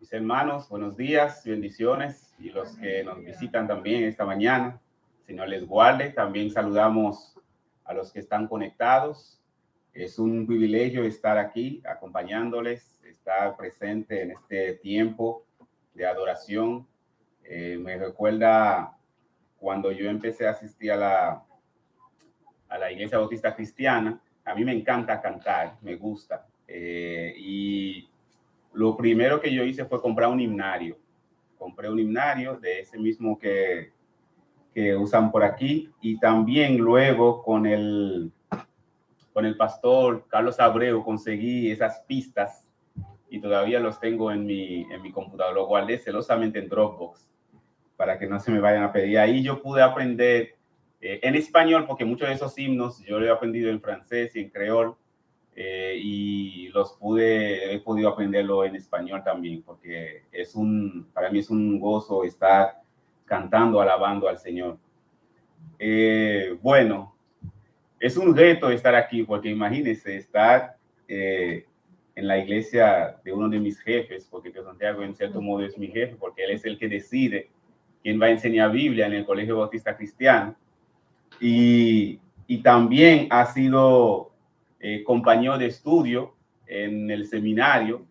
Mis hermanos, buenos días, bendiciones, y los que nos visitan también esta mañana, Señor les guarde. También saludamos a los que están conectados. Es un privilegio estar aquí acompañándoles, estar presente en este tiempo de adoración. Me recuerda cuando yo empecé a asistir a la Iglesia Bautista Cristiana. A mí me encanta cantar, me gusta. Y lo primero que yo hice fue comprar un himnario. Compré un himnario de ese mismo que usan por aquí, y también luego con el pastor Carlos Abreu conseguí esas pistas y todavía los tengo en mi computador. Lo guardé celosamente en Dropbox para que no se me vayan a pedir. Ahí yo pude aprender en español, porque muchos de esos himnos yo lo he aprendido en francés y en creol, y he podido aprenderlo en español también, porque para mí es un gozo estar cantando, alabando al Señor. Bueno, es un reto estar aquí, porque imagínense estar en la iglesia de uno de mis jefes, porque Tío Santiago en cierto modo es mi jefe, porque él es el que decide quién va a enseñar Biblia en el Colegio Bautista Cristiano, y también ha sido compañero de estudio en el seminario.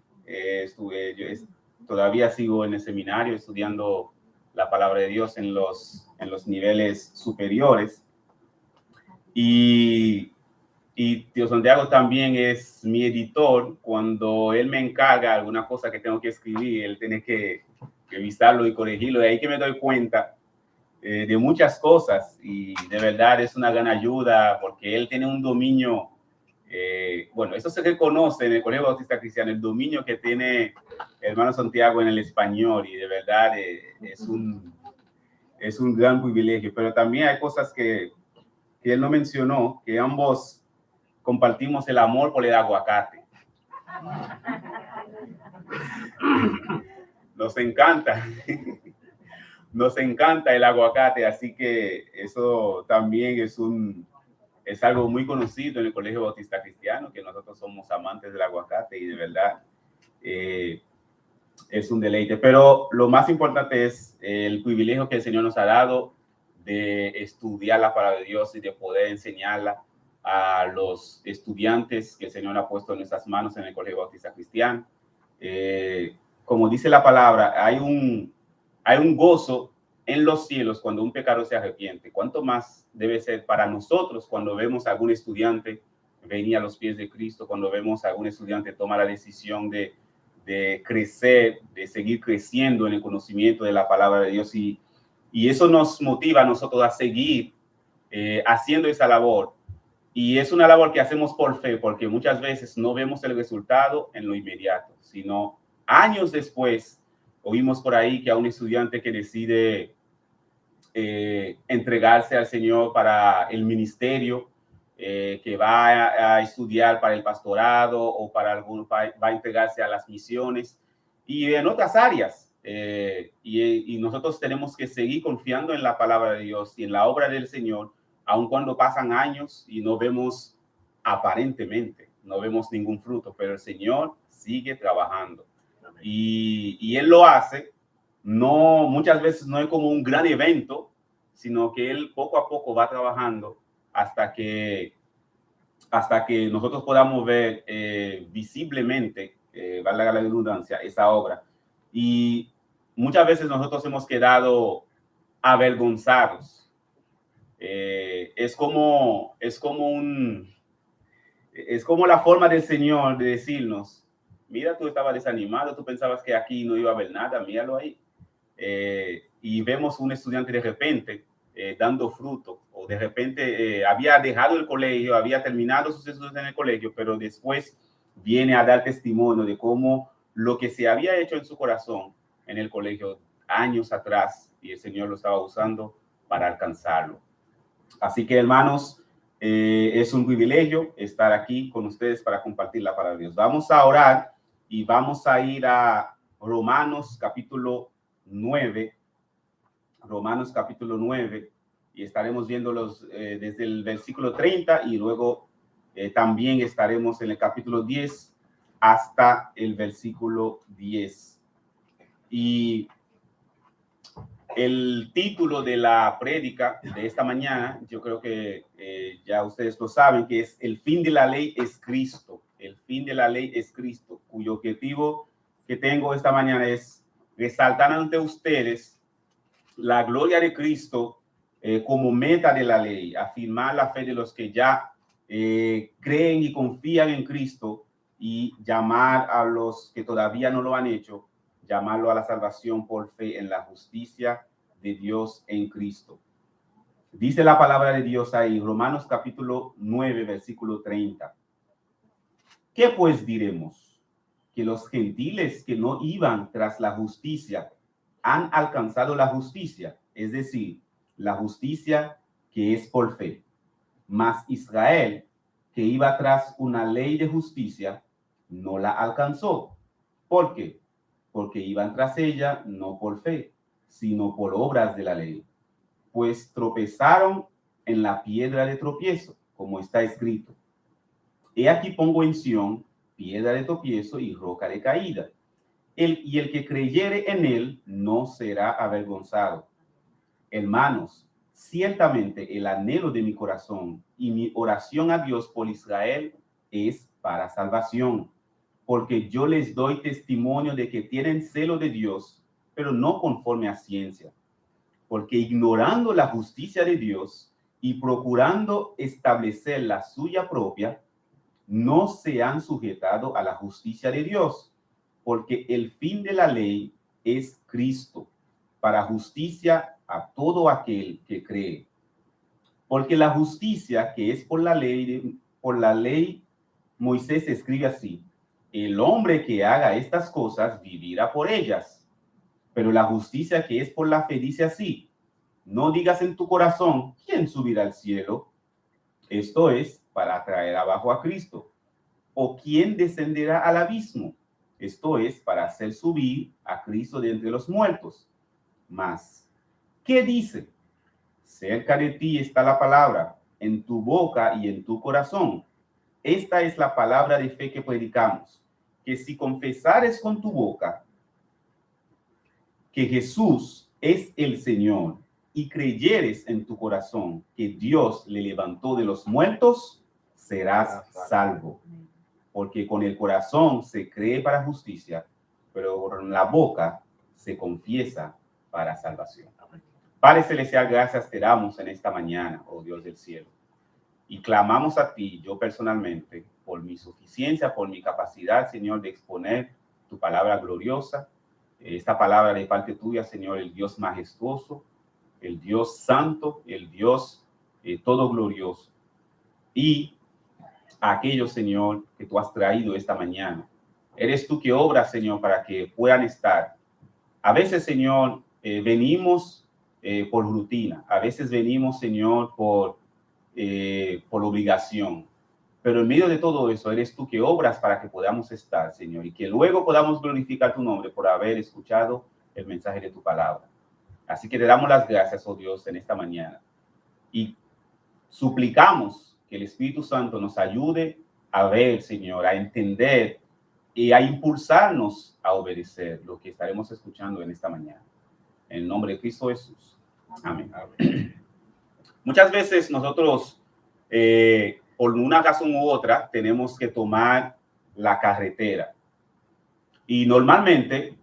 Todavía sigo en el seminario estudiando la palabra de Dios en los niveles superiores. Y Tío Santiago también es mi editor. Cuando él me encarga alguna cosa que tengo que escribir, él tiene que revisarlo y corregirlo. De ahí que me doy cuenta de muchas cosas, y de verdad es una gran ayuda, porque él tiene un dominio, bueno, eso se reconoce en el Colegio Bautista Cristiano, el dominio que tiene el hermano Santiago en el español, y de verdad es un gran privilegio. Pero también hay cosas que él no mencionó, que ambos compartimos el amor por el aguacate. Nos encanta. Nos encanta el aguacate, así que eso también es algo muy conocido en el Colegio Bautista Cristiano, que nosotros somos amantes del aguacate, y de verdad es un deleite. Pero lo más importante es el privilegio que el Señor nos ha dado de estudiar la palabra de Dios y de poder enseñarla a los estudiantes que el Señor ha puesto en nuestras manos en el Colegio Bautista Cristiano. Como dice la palabra, hay un gozo en los cielos cuando un pecador se arrepiente. ¿Cuánto más debe ser para nosotros cuando vemos a algún estudiante venir a los pies de Cristo, cuando vemos a algún estudiante tomar la decisión de crecer, de seguir creciendo en el conocimiento de la palabra de Dios? Y eso nos motiva a nosotros a seguir haciendo esa labor. Y es una labor que hacemos por fe, porque muchas veces no vemos el resultado en lo inmediato, sino años después. Oímos por ahí que a un estudiante que decide entregarse al Señor para el ministerio, que va a estudiar para el pastorado o para algún, va a entregarse a las misiones y en otras áreas. Y nosotros tenemos que seguir confiando en la palabra de Dios y en la obra del Señor, aun cuando pasan años y no vemos, aparentemente, no vemos ningún fruto, pero el Señor sigue trabajando. Y Él lo hace, no, muchas veces no es como un gran evento, sino que Él poco a poco va trabajando hasta que nosotros podamos ver visiblemente, valga la redundancia, esa obra. Y muchas veces nosotros hemos quedado avergonzados. Es como la forma del Señor de decirnos: mira, tú estabas desanimado, tú pensabas que aquí no iba a haber nada, míralo ahí. Y vemos un estudiante de repente dando fruto, o de repente había dejado el colegio, había terminado sus estudios en el colegio, pero después viene a dar testimonio de cómo lo que se había hecho en su corazón en el colegio años atrás, y el Señor lo estaba usando para alcanzarlo. Así que, hermanos, es un privilegio estar aquí con ustedes para compartir la palabra de Dios. Vamos a orar y vamos a ir a Romanos capítulo 9. Romanos capítulo 9, y estaremos viéndolos desde el versículo 30, y luego también estaremos en el capítulo 10 hasta el versículo 10. Y el título de la prédica de esta mañana, yo creo que ya ustedes lo saben, que es El fin de la ley es Cristo. El fin de la ley es Cristo, cuyo objetivo que tengo esta mañana es resaltar ante ustedes la gloria de Cristo como meta de la ley, afirmar la fe de los que ya creen y confían en Cristo y llamar a los que todavía no lo han hecho, llamarlo a la salvación por fe en la justicia de Dios en Cristo. Dice la palabra de Dios ahí, Romanos capítulo 9, versículo 30. ¿Qué pues diremos? ¿Que los gentiles que no iban tras la justicia han alcanzado la justicia? Es decir, la justicia que es por fe. Mas Israel, que iba tras una ley de justicia, no la alcanzó. ¿Por qué? Porque iban tras ella no por fe, sino por obras de la ley. Pues tropezaron en la piedra de tropiezo, como está escrito. He aquí pongo en Sión piedra de tropiezo y roca de caída. Y el que creyere en él no será avergonzado. Hermanos, ciertamente el anhelo de mi corazón y mi oración a Dios por Israel es para salvación, porque yo les doy testimonio de que tienen celo de Dios, pero no conforme a ciencia, porque ignorando la justicia de Dios y procurando establecer la suya propia, no se han sujetado a la justicia de Dios, porque el fin de la ley es Cristo, para justicia a todo aquel que cree. Porque la justicia que es por la ley, Moisés escribe así: el hombre que haga estas cosas vivirá por ellas. Pero la justicia que es por la fe dice así: no digas en tu corazón, ¿quién subirá al cielo? Esto es, para traer abajo a Cristo. ¿O quién descenderá al abismo? Esto es, para hacer subir a Cristo de entre los muertos. Mas, ¿qué dice? Cerca de ti está la palabra, en tu boca y en tu corazón. Esta es la palabra de fe que predicamos, que si confesares con tu boca que Jesús es el Señor y creyeres en tu corazón que Dios le levantó de los muertos, serás salvo. Porque con el corazón se cree para justicia, pero con la boca se confiesa para salvación. Padre celestial, gracias te damos en esta mañana, oh Dios del cielo. Y clamamos a ti, yo personalmente, por mi suficiencia, por mi capacidad, Señor, de exponer tu palabra gloriosa, esta palabra de parte tuya, Señor, el Dios majestuoso, el Dios santo, el Dios todo glorioso. Y a aquellos, Señor, que tú has traído esta mañana. Eres tú que obras, Señor, para que puedan estar. A veces, Señor, venimos por rutina. A veces venimos, Señor, por obligación. Pero en medio de todo eso, eres tú que obras para que podamos estar, Señor, y que luego podamos glorificar tu nombre por haber escuchado el mensaje de tu palabra. Así que te damos las gracias, oh Dios, en esta mañana. Y suplicamos que el Espíritu Santo nos ayude a ver, Señor, a entender y a impulsarnos a obedecer lo que estaremos escuchando en esta mañana. En el nombre de Cristo Jesús. Amén. Muchas veces nosotros, por una razón u otra, tenemos que tomar la carretera. Y normalmente,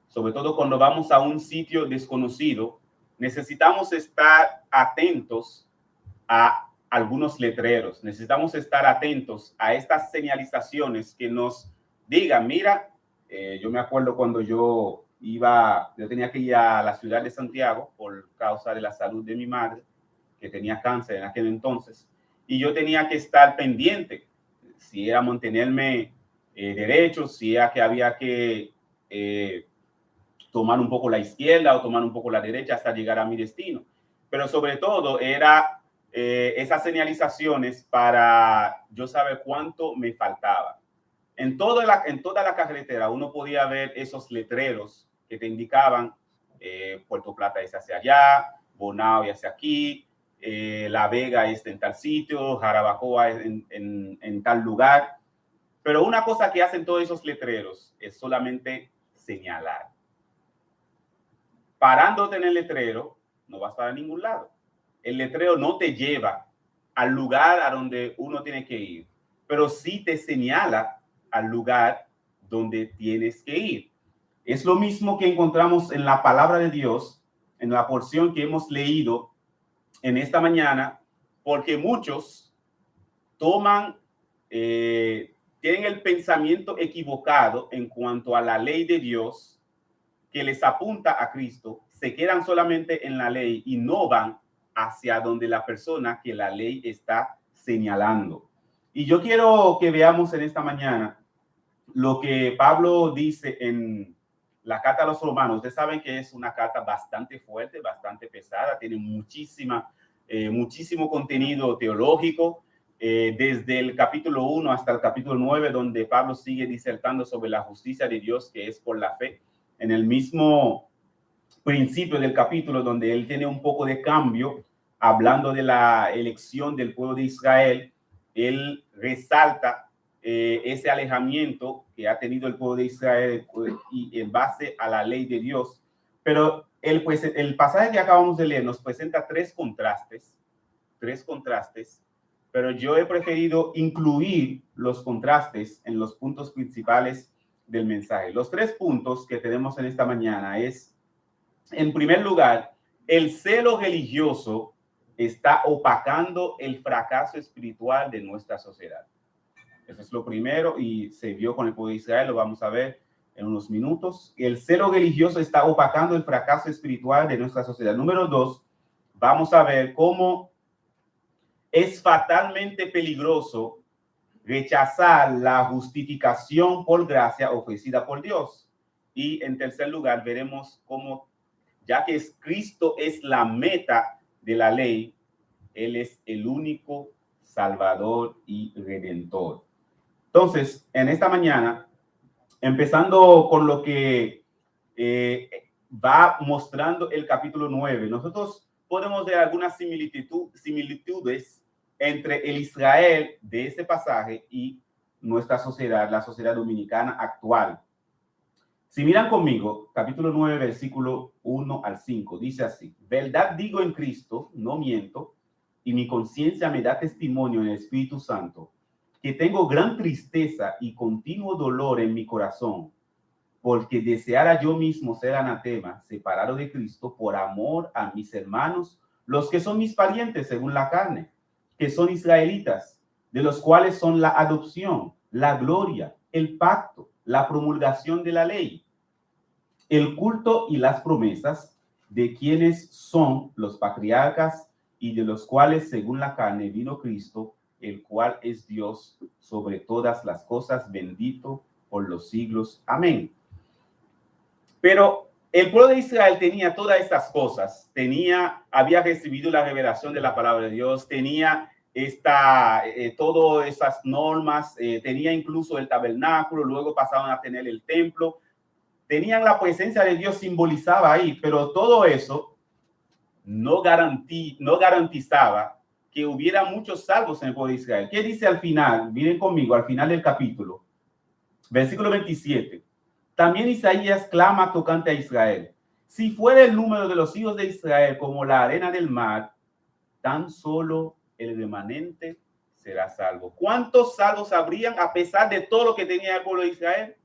sobre todo cuando vamos a un sitio desconocido, necesitamos estar atentos a algunos letreros. Necesitamos estar atentos a estas señalizaciones que nos digan, mira, yo me acuerdo cuando yo tenía que ir a la ciudad de Santiago por causa de la salud de mi madre, que tenía cáncer en aquel entonces, y yo tenía que estar pendiente, si era mantenerme derecho, si era que había que tomar un poco la izquierda o tomar un poco la derecha hasta llegar a mi destino. Pero sobre todo era esas señalizaciones para yo saber cuánto me faltaba. En toda la carretera uno podía ver esos letreros que te indicaban Puerto Plata es hacia allá, Bonao es hacia aquí, La Vega es en tal sitio, Jarabacoa es en tal lugar. Pero una cosa que hacen todos esos letreros es solamente señalar. parándote en el letrero, no vas para ningún lado. El letrero no te lleva al lugar a donde uno tiene que ir, pero sí te señala al lugar donde tienes que ir. Es lo mismo que encontramos en la palabra de Dios, en la porción que hemos leído en esta mañana, porque muchos tienen el pensamiento equivocado en cuanto a la ley de Dios que les apunta a Cristo, se quedan solamente en la ley y no van hacia donde la persona que la ley está señalando. Y yo quiero que veamos en esta mañana lo que Pablo dice en la carta a los Romanos. Ustedes saben que es una carta bastante fuerte, bastante pesada, tiene muchísimo contenido teológico, desde el capítulo 1 hasta el capítulo 9, donde Pablo sigue disertando sobre la justicia de Dios, que es por la fe. En el mismo principio del capítulo, donde él tiene un poco de cambio, hablando de la elección del pueblo de Israel, él resalta ese alejamiento que ha tenido el pueblo de Israel y en base a la ley de Dios. Pero el pasaje que acabamos de leer nos presenta tres contrastes, pero yo he preferido incluir los contrastes en los puntos principales del mensaje. Los tres puntos que tenemos en esta mañana es, en primer lugar, el celo religioso está opacando el fracaso espiritual de nuestra sociedad. Eso es lo primero y se vio con el pueblo de Israel, lo vamos a ver en unos minutos. El celo religioso está opacando el fracaso espiritual de nuestra sociedad. Número dos, vamos a ver cómo es fatalmente peligroso rechazar la justificación por gracia ofrecida por Dios. Y en tercer lugar, veremos cómo, ya que Cristo es la meta de la ley, Él es el único Salvador y Redentor. Entonces, en esta mañana, empezando con lo que va mostrando el capítulo 9, nosotros podemos ver algunas similitudes entre el Israel de ese pasaje y nuestra sociedad, la sociedad dominicana actual. Si miran conmigo, capítulo 9, versículo 1 al 5, dice así: verdad digo en Cristo, no miento, y mi conciencia me da testimonio en el Espíritu Santo, que tengo gran tristeza y continuo dolor en mi corazón, porque deseara yo mismo ser anatema, separado de Cristo, por amor a mis hermanos, los que son mis parientes según la carne, que son israelitas, de los cuales son la adopción, la gloria, el pacto, la promulgación de la ley, el culto y las promesas, de quienes son los patriarcas y de los cuales según la carne vino Cristo, el cual es Dios sobre todas las cosas, bendito por los siglos. Amén. Pero el pueblo de Israel tenía todas estas cosas, había recibido la revelación de la palabra de Dios, tenía todas esas normas, tenía incluso el tabernáculo, luego pasaron a tener el templo, tenían la presencia de Dios, simbolizaba ahí, pero todo eso no garantizaba que hubiera muchos salvos en el pueblo de Israel. ¿Qué dice al final? Miren conmigo, al final del capítulo, versículo 27. También Isaías clama tocante a Israel: si fuera el número de los hijos de Israel como la arena del mar, tan solo el remanente será salvo. ¿Cuántos salvos habrían a pesar de todo lo que tenía el pueblo de Israel?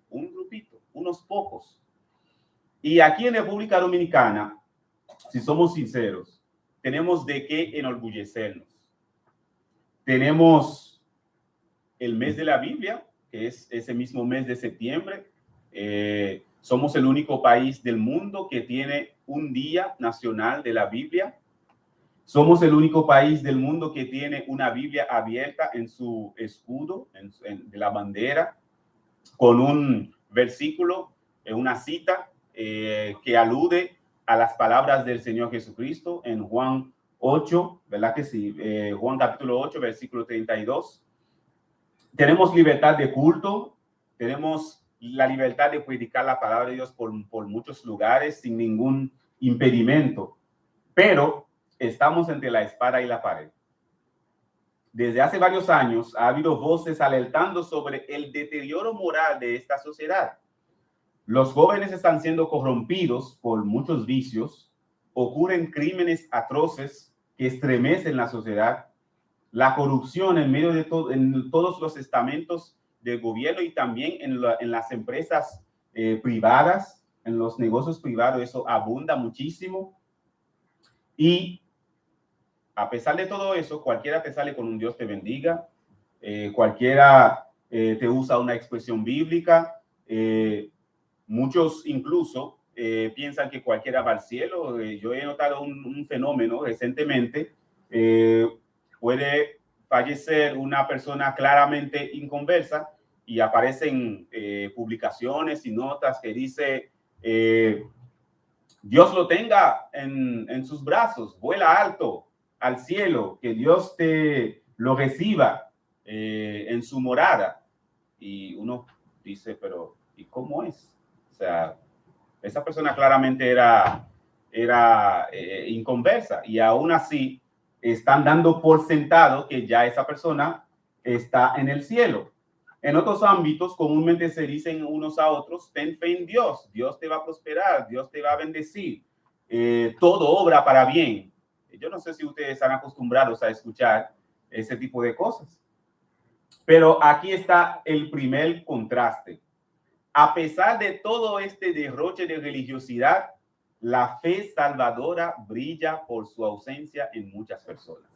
Un grupito, unos pocos. Y aquí en República Dominicana, si somos sinceros, tenemos de qué enorgullecernos. Tenemos el mes de la Biblia, que es ese mismo mes de septiembre. Somos el único país del mundo que tiene un día nacional de la Biblia. Somos el único país del mundo que tiene una Biblia abierta en su escudo, de la bandera, con un versículo, una cita que alude a las palabras del Señor Jesucristo en Juan 8, ¿verdad que sí? Juan capítulo 8, versículo 32. Tenemos libertad de culto, tenemos la libertad de predicar la palabra de Dios por muchos lugares sin ningún impedimento, pero estamos entre la espada y la pared. Desde hace varios años ha habido voces alertando sobre el deterioro moral de esta sociedad. Los jóvenes están siendo corrompidos por muchos vicios, ocurren crímenes atroces que estremecen la sociedad, la corrupción en medio de en todos los estamentos del gobierno y también en las empresas privadas, en los negocios privados, eso abunda muchísimo. Y a pesar de todo eso, cualquiera te sale con un Dios te bendiga, cualquiera te usa una expresión bíblica, muchos incluso piensan que cualquiera va al cielo. Yo he notado un fenómeno recientemente, puede fallecer una persona claramente inconversa y aparecen publicaciones y notas que dice Dios lo tenga en sus brazos, vuela alto al cielo, que Dios te lo reciba en su morada. Y uno dice, pero ¿y cómo es? O sea, esa persona claramente era inconversa y aún así están dando por sentado que ya esa persona está en el cielo. En otros ámbitos comúnmente se dicen unos a otros, ten fe en Dios, Dios te va a prosperar, Dios te va a bendecir, todo obra para bien. Yo no sé si ustedes están acostumbrados a escuchar ese tipo de cosas, pero aquí está el primer contraste. A pesar de todo este derroche de religiosidad, la fe salvadora brilla por su ausencia en muchas personas.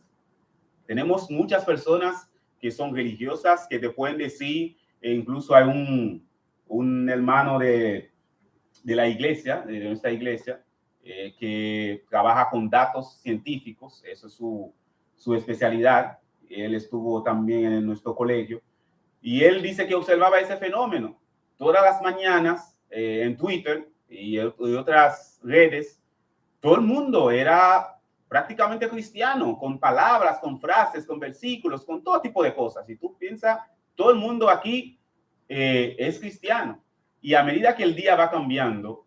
Tenemos muchas personas que son religiosas, que te pueden decir, incluso hay un hermano de la iglesia, de nuestra iglesia, que trabaja con datos científicos, eso es su especialidad. Él estuvo también en nuestro colegio y él dice que observaba ese fenómeno todas las mañanas en Twitter y otras redes. Todo el mundo era prácticamente cristiano, con palabras, con frases, con versículos, con todo tipo de cosas. Y tú piensas, todo el mundo aquí es cristiano. Y a medida que el día va cambiando,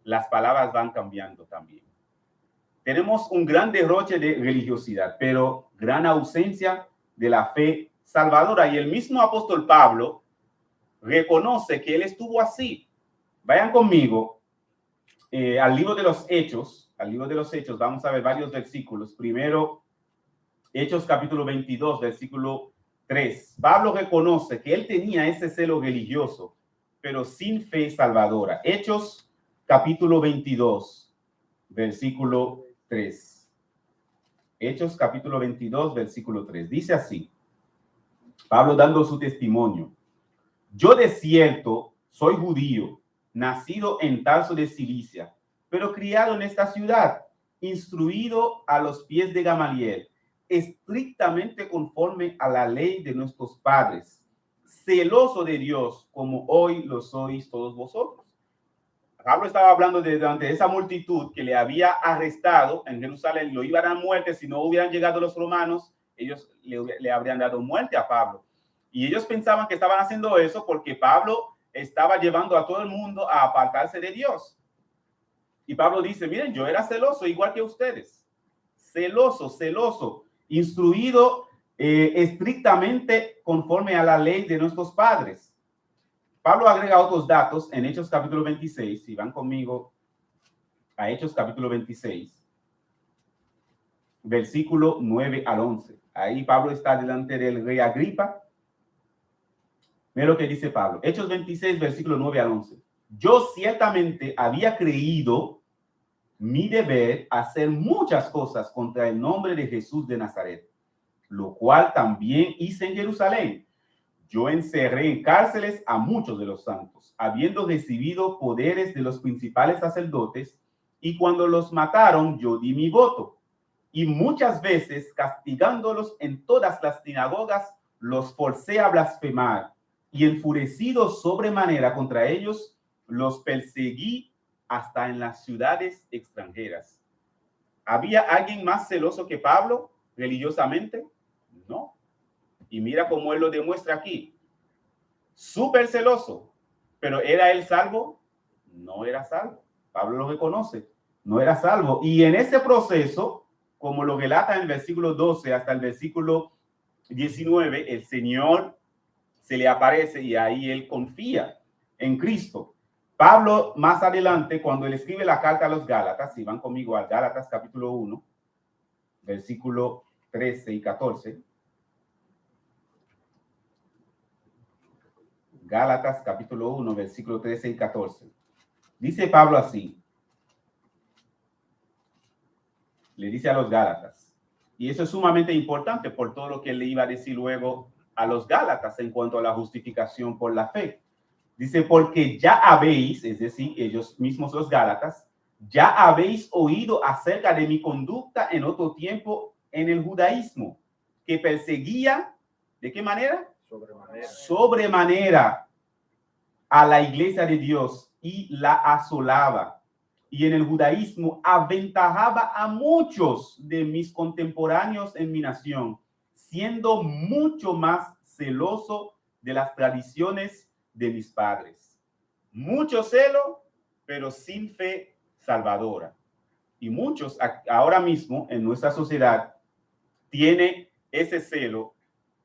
las palabras van cambiando también. Tenemos un gran derroche de religiosidad, pero gran ausencia de la fe salvadora. Y el mismo apóstol Pablo reconoce que él estuvo así. Vayan conmigo al libro de los Hechos. Al libro de los Hechos vamos a ver varios versículos. Primero, Hechos capítulo 22, versículo 3. Pablo reconoce que él tenía ese celo religioso, pero sin fe salvadora. Hechos capítulo 22, versículo 3. Hechos capítulo 22, versículo 3. Dice así, Pablo dando su testimonio. Yo de cierto soy judío, nacido en Tarso de Cilicia, pero criado en esta ciudad, instruido a los pies de Gamaliel, estrictamente conforme a la ley de nuestros padres, celoso de Dios, como hoy lo sois todos vosotros. Pablo estaba hablando de esa multitud que le había arrestado en Jerusalén, lo iban a dar muerte. Si no hubieran llegado los romanos, ellos le habrían dado muerte a Pablo. Y ellos pensaban que estaban haciendo eso porque Pablo estaba llevando a todo el mundo a apartarse de Dios. Y Pablo dice, miren, yo era celoso igual que ustedes. Celoso, instruido estrictamente conforme a la ley de nuestros padres. Pablo agrega otros datos en Hechos capítulo 26. Si van conmigo a Hechos capítulo 26, versículo 9 al 11. Ahí Pablo está delante del rey Agripa. Mira lo que dice Pablo. Hechos 26, versículo 9 al 11. Yo ciertamente había creído mi deber hacer muchas cosas contra el nombre de Jesús de Nazaret, lo cual también hice en Jerusalén. Yo encerré en cárceles a muchos de los santos, habiendo recibido poderes de los principales sacerdotes, y cuando los mataron, yo di mi voto. Y muchas veces, castigándolos en todas las sinagogas, los forcé a blasfemar, y enfurecido sobremanera contra ellos, los perseguí hasta en las ciudades extranjeras. ¿Había alguien más celoso que Pablo religiosamente? No. Y mira cómo él lo demuestra aquí. Súper celoso. Pero ¿era él salvo? No era salvo. Pablo lo reconoce. No era salvo. Y en ese proceso, como lo relata en el versículo 12 hasta el versículo 19, el Señor se le aparece y ahí él confía en Cristo. Pablo, más adelante, cuando él escribe la carta a los Gálatas, si van conmigo a Gálatas capítulo 1, versículo 13 y 14. Gálatas capítulo 1, versículo 13 y 14. Dice Pablo así. Le dice a los Gálatas. Y eso es sumamente importante por todo lo que él le iba a decir luego a los Gálatas en cuanto a la justificación por la fe. Dice, porque ya habéis, es decir, ellos mismos los Gálatas, ya habéis oído acerca de mi conducta en otro tiempo en el judaísmo, que perseguía, ¿de qué manera? Sobremanera a la iglesia de Dios y la asolaba. Y en el judaísmo aventajaba a muchos de mis contemporáneos en mi nación, siendo mucho más celoso de las tradiciones de mis padres. Mucho celo, pero sin fe salvadora. Y muchos ahora mismo en nuestra sociedad tienen ese celo,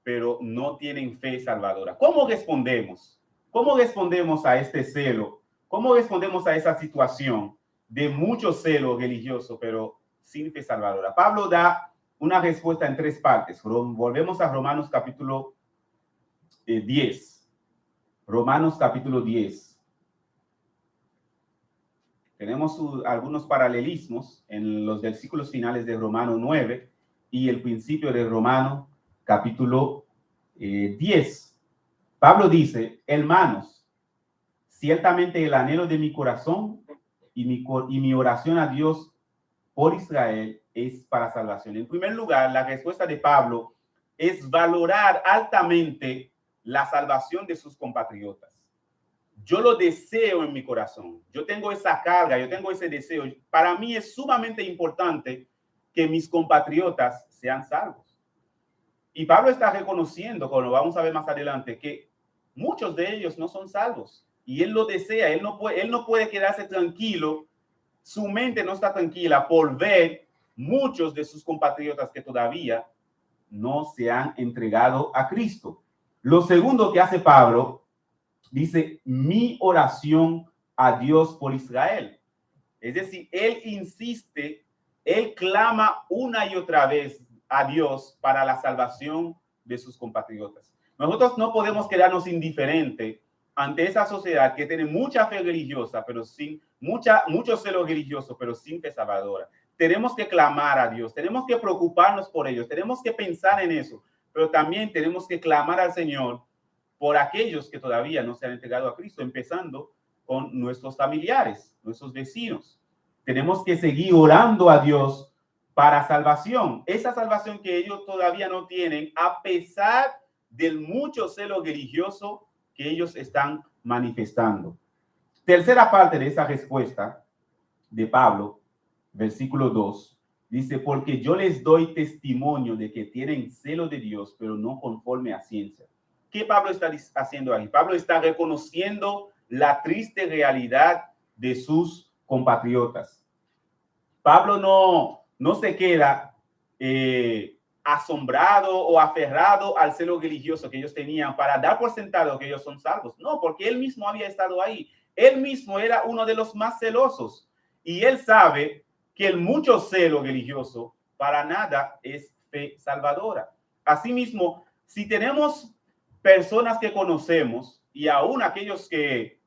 pero no tienen fe salvadora. ¿Cómo respondemos? ¿Cómo respondemos a este celo? ¿Cómo respondemos a esa situación de mucho celo religioso, pero sin fe salvadora? Pablo da una respuesta en tres partes. Volvemos a Romanos capítulo 10. Romanos capítulo 10. Tenemos algunos paralelismos en los versículos finales de Romano 9 y el principio de Romano capítulo 10. Pablo dice, hermanos, ciertamente el anhelo de mi corazón y mi oración a Dios por Israel es para salvación. En primer lugar, la respuesta de Pablo es valorar altamente la salvación de sus compatriotas. Yo lo deseo en mi corazón. Yo tengo esa carga, yo tengo ese deseo. Para mí es sumamente importante que mis compatriotas sean salvos. Y Pablo está reconociendo, como lo vamos a ver más adelante, que muchos de ellos no son salvos. Y él lo desea, él no puede quedarse tranquilo. Su mente no está tranquila por ver muchos de sus compatriotas que todavía no se han entregado a Cristo. Lo segundo que hace Pablo, dice, mi oración a Dios por Israel. Es decir, él insiste, él clama una y otra vez a Dios para la salvación de sus compatriotas. Nosotros no podemos quedarnos indiferentes ante esa sociedad que tiene mucha fe religiosa, pero sin mucho celo religioso, pero sin fe salvadora. Tenemos que clamar a Dios, tenemos que preocuparnos por ellos, tenemos que pensar en eso, pero también tenemos que clamar al Señor por aquellos que todavía no se han entregado a Cristo, empezando con nuestros familiares, nuestros vecinos. Tenemos que seguir orando a Dios para salvación, esa salvación que ellos todavía no tienen, a pesar del mucho celo religioso que ellos están manifestando. Tercera parte de esa respuesta de Pablo, versículo 2, dice, porque yo les doy testimonio de que tienen celo de Dios, pero no conforme a ciencia. ¿Qué Pablo está haciendo ahí? Pablo está reconociendo la triste realidad de sus compatriotas. Pablo no se queda asombrado o aferrado al celo religioso que ellos tenían para dar por sentado que ellos son salvos. No, porque él mismo había estado ahí. Él mismo era uno de los más celosos. Y él sabe que el mucho celo religioso para nada es fe salvadora. Asimismo, si tenemos personas que conocemos y aún aquellos que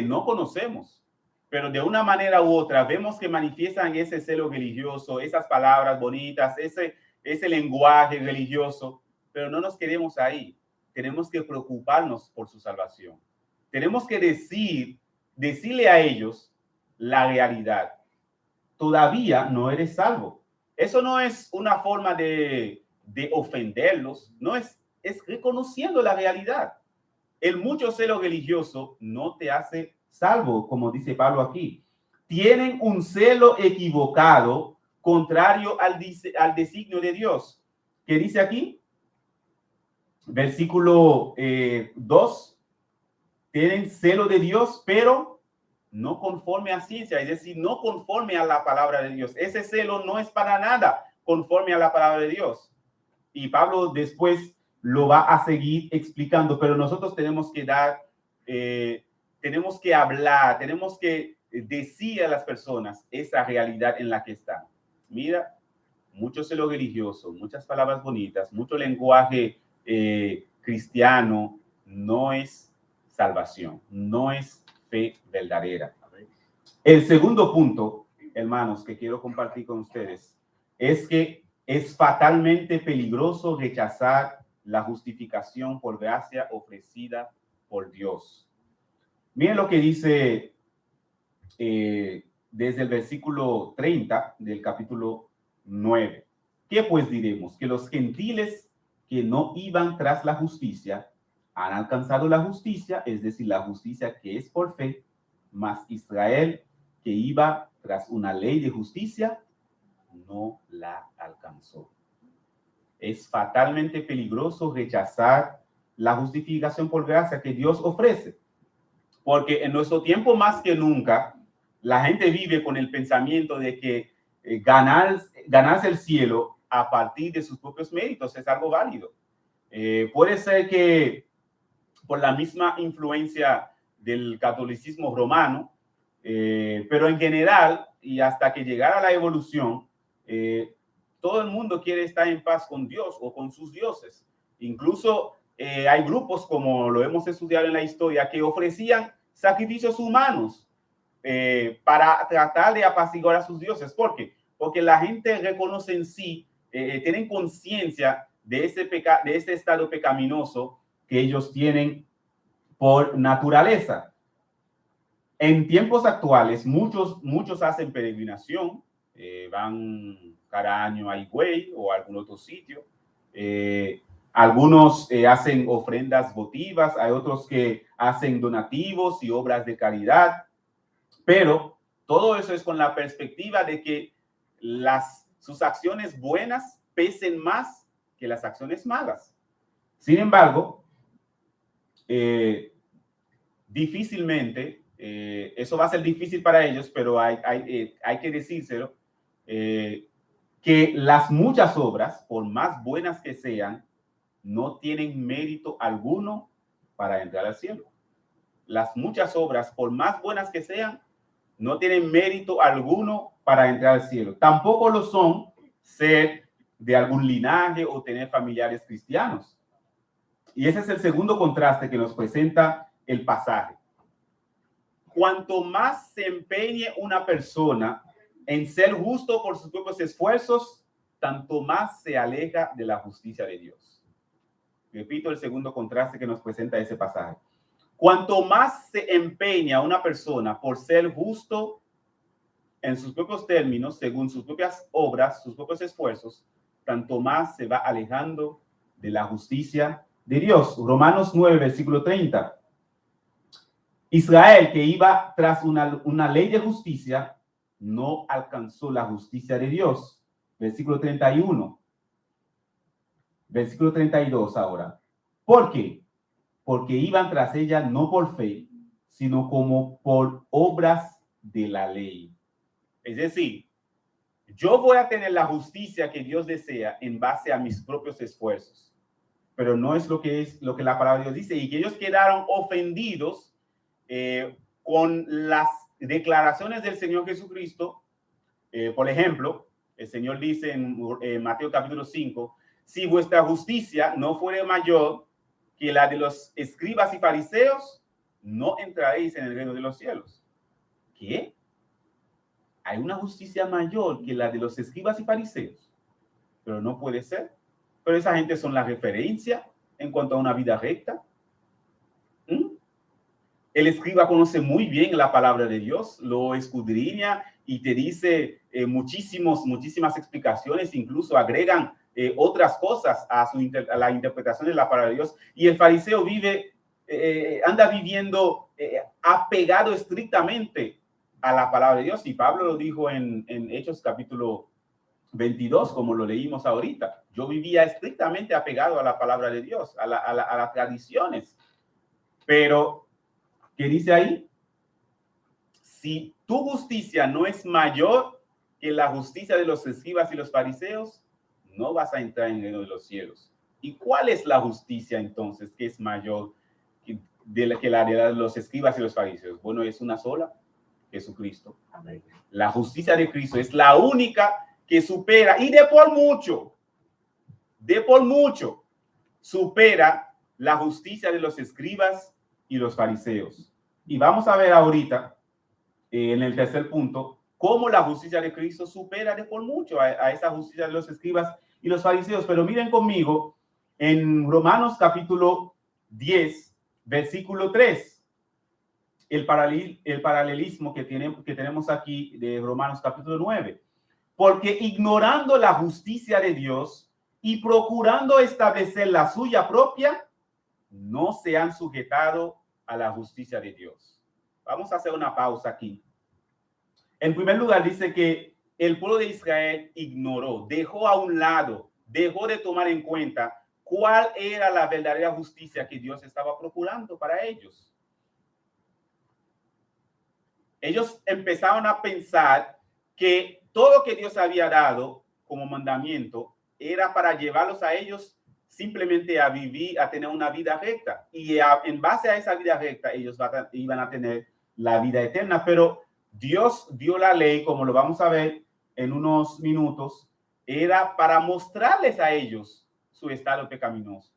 no conocemos, pero de una manera u otra vemos que manifiestan ese celo religioso, esas palabras bonitas, ese lenguaje religioso, pero no nos quedemos ahí. Tenemos que preocuparnos por su salvación. Tenemos que decirle a ellos la realidad. Todavía no eres salvo. Eso no es una forma de ofenderlos, no es reconociendo la realidad. El mucho celo religioso no te hace salvo, como dice Pablo aquí. Tienen un celo equivocado, contrario al designio de Dios. ¿Qué dice aquí? Versículo 2. Tienen celo de Dios, pero no conforme a ciencia, es decir, no conforme a la palabra de Dios. Ese celo no es para nada conforme a la palabra de Dios. Y Pablo después lo va a seguir explicando, pero nosotros tenemos que tenemos que hablar, tenemos que decir a las personas esa realidad en la que están. Mira, mucho celo religioso, muchas palabras bonitas, mucho lenguaje cristiano, no es salvación, no es fe verdadera. El segundo punto, hermanos, que quiero compartir con ustedes, es que es fatalmente peligroso rechazar la justificación por gracia ofrecida por Dios. Miren lo que dice desde el versículo 30 del capítulo 9. ¿Qué pues diremos? Que los gentiles que no iban tras la justicia han alcanzado la justicia, es decir, la justicia que es por fe, mas Israel que iba tras una ley de justicia no la alcanzó. Es fatalmente peligroso rechazar la justificación por gracia que Dios ofrece, porque en nuestro tiempo más que nunca la gente vive con el pensamiento de que ganarse el cielo a partir de sus propios méritos es algo válido. Puede ser que por la misma influencia del catolicismo romano, pero en general, y hasta que llegara la evolución, todo el mundo quiere estar en paz con Dios o con sus dioses. Incluso hay grupos, como lo hemos estudiado en la historia, que ofrecían sacrificios humanos para tratar de apaciguar a sus dioses. ¿Por qué? Porque la gente reconoce en sí, tienen conciencia de ese estado pecaminoso que ellos tienen por naturaleza. En tiempos actuales, muchos hacen peregrinación, van cada año a Higüey o a algún otro sitio. Algunos hacen ofrendas votivas, hay otros que hacen donativos y obras de caridad, pero todo eso es con la perspectiva de que sus acciones buenas pesen más que las acciones malas. Sin embargo, difícilmente, eso va a ser difícil para ellos, pero hay que decírselo, que las muchas obras, por más buenas que sean, no tienen mérito alguno para entrar al cielo. Las muchas obras, por más buenas que sean, no tienen mérito alguno para entrar al cielo. Tampoco lo son ser de algún linaje o tener familiares cristianos. Y ese es el segundo contraste que nos presenta el pasaje. Cuanto más se empeñe una persona en ser justo por sus propios esfuerzos, tanto más se aleja de la justicia de Dios. Repito el segundo contraste que nos presenta ese pasaje. Cuanto más se empeña una persona por ser justo en sus propios términos, según sus propias obras, sus propios esfuerzos, tanto más se va alejando de la justicia de Dios. Romanos 9, versículo 30. Israel, que iba tras una ley de justicia, no alcanzó la justicia de Dios. Versículo 31. Versículo 32 ahora. ¿Por qué? Porque iban tras ella no por fe, sino como por obras de la ley. Es decir, yo voy a tener la justicia que Dios desea en base a mis propios esfuerzos, pero no es lo que la palabra de Dios dice, y que ellos quedaron ofendidos con las declaraciones del Señor Jesucristo. Por ejemplo, el Señor dice en Mateo capítulo 5, si vuestra justicia no fuere mayor que la de los escribas y fariseos, no entraréis en el reino de los cielos. ¿Qué? Hay una justicia mayor que la de los escribas y fariseos, pero no puede ser. Pero esa gente son la referencia en cuanto a una vida recta. El escriba conoce muy bien la palabra de Dios, lo escudriña y te dice muchísimas explicaciones, incluso agregan otras cosas a la interpretación de la palabra de Dios. Y el fariseo anda viviendo apegado estrictamente a la palabra de Dios. Y Pablo lo dijo en Hechos capítulo 22, como lo leímos ahorita. Yo vivía estrictamente apegado a la palabra de Dios, a las tradiciones. Pero ¿qué dice ahí? Si tu justicia no es mayor que la justicia de los escribas y los fariseos, no vas a entrar en el reino de los cielos. ¿Y cuál es la justicia entonces que es mayor de los escribas y los fariseos? Bueno, es una sola, Jesucristo. Amén. La justicia de Cristo es la única que supera, y de por mucho, supera la justicia de los escribas y los fariseos. Y vamos a ver ahorita, en el tercer punto, cómo la justicia de Cristo supera de por mucho a esa justicia de los escribas y los fariseos. Pero miren conmigo en Romanos capítulo 10, versículo 3, el paralelismo que tenemos aquí de Romanos capítulo 9. Porque ignorando la justicia de Dios y procurando establecer la suya propia, no se han sujetado a la justicia de Dios. Vamos a hacer una pausa aquí. En primer lugar, dice que el pueblo de Israel ignoró, dejó a un lado, dejó de tomar en cuenta cuál era la verdadera justicia que Dios estaba procurando para ellos. Ellos empezaron a pensar que todo lo que Dios había dado como mandamiento era para llevarlos a ellos simplemente a vivir, a tener una vida recta. Y en base a esa vida recta, ellos iban a tener la vida eterna. Pero Dios dio la ley, como lo vamos a ver en unos minutos, era para mostrarles a ellos su estado pecaminoso.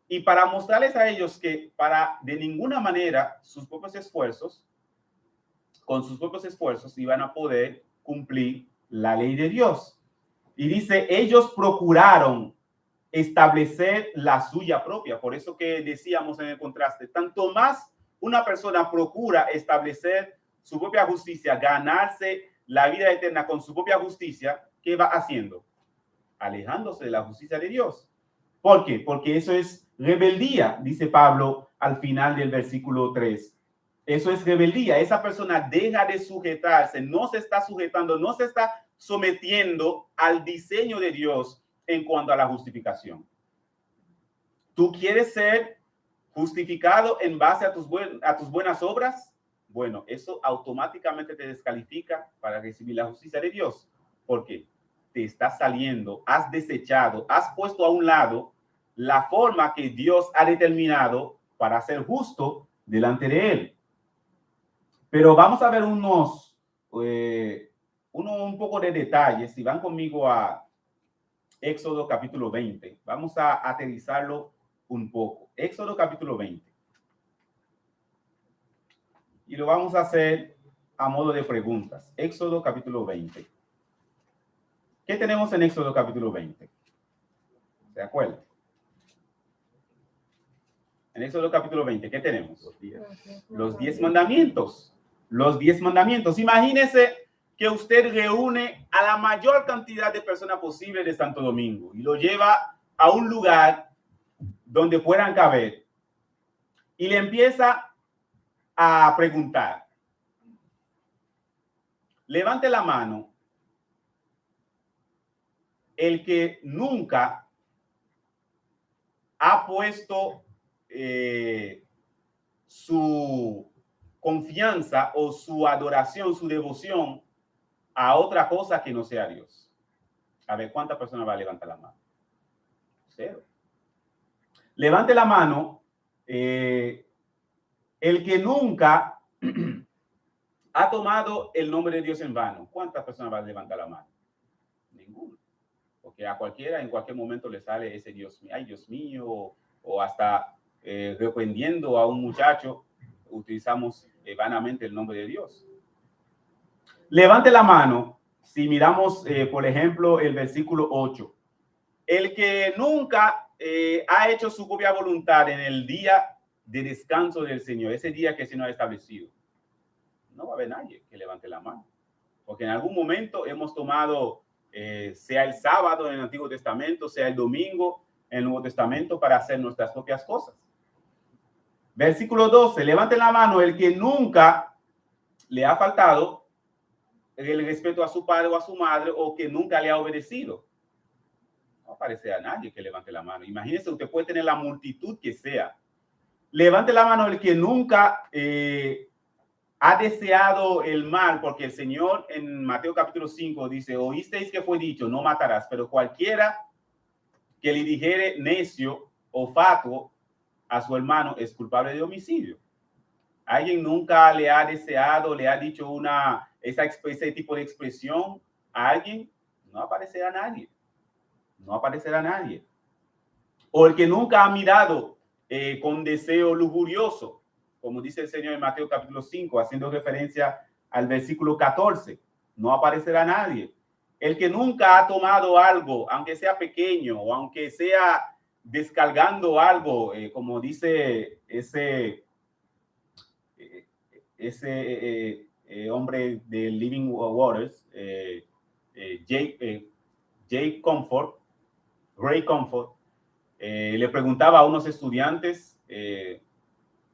Y para mostrarles a ellos que de ninguna manera con sus propios esfuerzos iban a poder cumplir la ley de Dios. Y dice, ellos procuraron establecer la suya propia. Por eso que decíamos en el contraste, tanto más una persona procura establecer su propia justicia, ganarse la vida eterna con su propia justicia, ¿qué va haciendo? Alejándose de la justicia de Dios. ¿Por qué? Porque eso es rebeldía, dice Pablo al final del versículo 3. Eso es rebeldía. Esa persona deja de sujetarse, no se está sujetando, no se está sometiendo al diseño de Dios en cuanto a la justificación. ¿Tú quieres ser justificado en base a tus buenas obras? Bueno, eso automáticamente te descalifica para recibir la justicia de Dios. ¿Por qué? Te estás saliendo, has desechado, has puesto a un lado la forma que Dios ha determinado para ser justo delante de Él. Pero vamos a ver un poco de detalles. Si van conmigo a Éxodo capítulo 20, vamos a aterrizarlo un poco. Éxodo capítulo 20. Y lo vamos a hacer a modo de preguntas. Éxodo capítulo 20. ¿Qué tenemos en Éxodo capítulo 20? ¿Se acuerdan? En Éxodo capítulo 20, ¿qué tenemos? Los 10 mandamientos. Los 10 mandamientos. Imagínese que usted reúne a la mayor cantidad de personas posible de Santo Domingo y lo lleva a un lugar donde puedan caber y le empieza a preguntar. Levante la mano el que nunca ha puesto su confianza o su adoración, su devoción a otra cosa que no sea Dios. A ver, ¿cuántas personas va a levantar la mano? 0. Levante la mano el que nunca ha tomado el nombre de Dios en vano. ¿Cuántas personas va a levantar la mano? Ninguno. Porque a cualquiera en cualquier momento le sale ese Dios mío, ay Dios mío, o hasta reprendiendo a un muchacho, utilizamos vanamente el nombre de Dios. Levante la mano si miramos, por ejemplo, el versículo 8. El que nunca ha hecho su propia voluntad en el día de descanso del Señor, ese día que el Señor ha establecido. No va a haber nadie que levante la mano. Porque en algún momento hemos tomado, sea el sábado en el Antiguo Testamento, sea el domingo en el Nuevo Testamento, para hacer nuestras propias cosas. Versículo 12. Levante la mano el que nunca le ha faltado el respeto a su padre o a su madre, o que nunca le ha obedecido. No aparece a nadie que levante la mano. Imagínese, usted puede tener la multitud que sea. Levante la mano el que nunca ha deseado el mal, porque el Señor en Mateo capítulo 5 dice, oísteis que fue dicho, no matarás, pero cualquiera que le dijere necio o fatuo a su hermano es culpable de homicidio. ¿Alguien nunca le ha deseado, le ha dicho ese tipo de expresión a alguien? No aparecerá nadie. No aparecerá nadie. O el que nunca ha mirado con deseo lujurioso, como dice el Señor en Mateo capítulo 5, haciendo referencia al versículo 14, no aparecerá nadie. El que nunca ha tomado algo, aunque sea pequeño o aunque sea descargando algo, como dice ese hombre de Living Waters, Ray Comfort, le preguntaba a unos estudiantes,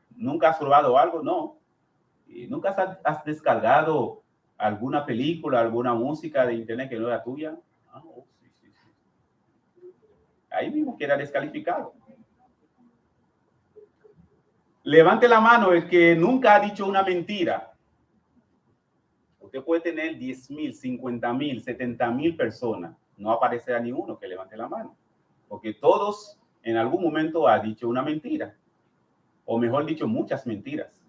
¿nunca has probado algo? No. ¿Nunca has descargado alguna película, alguna música de internet que no era tuya? Sí. Ahí mismo queda descalificado. Levante la mano el que nunca ha dicho una mentira. Usted puede tener 10,000, 50,000, 70,000 personas. No aparecerá ni uno que levante la mano. Porque todos en algún momento han dicho una mentira. O mejor dicho, muchas mentiras.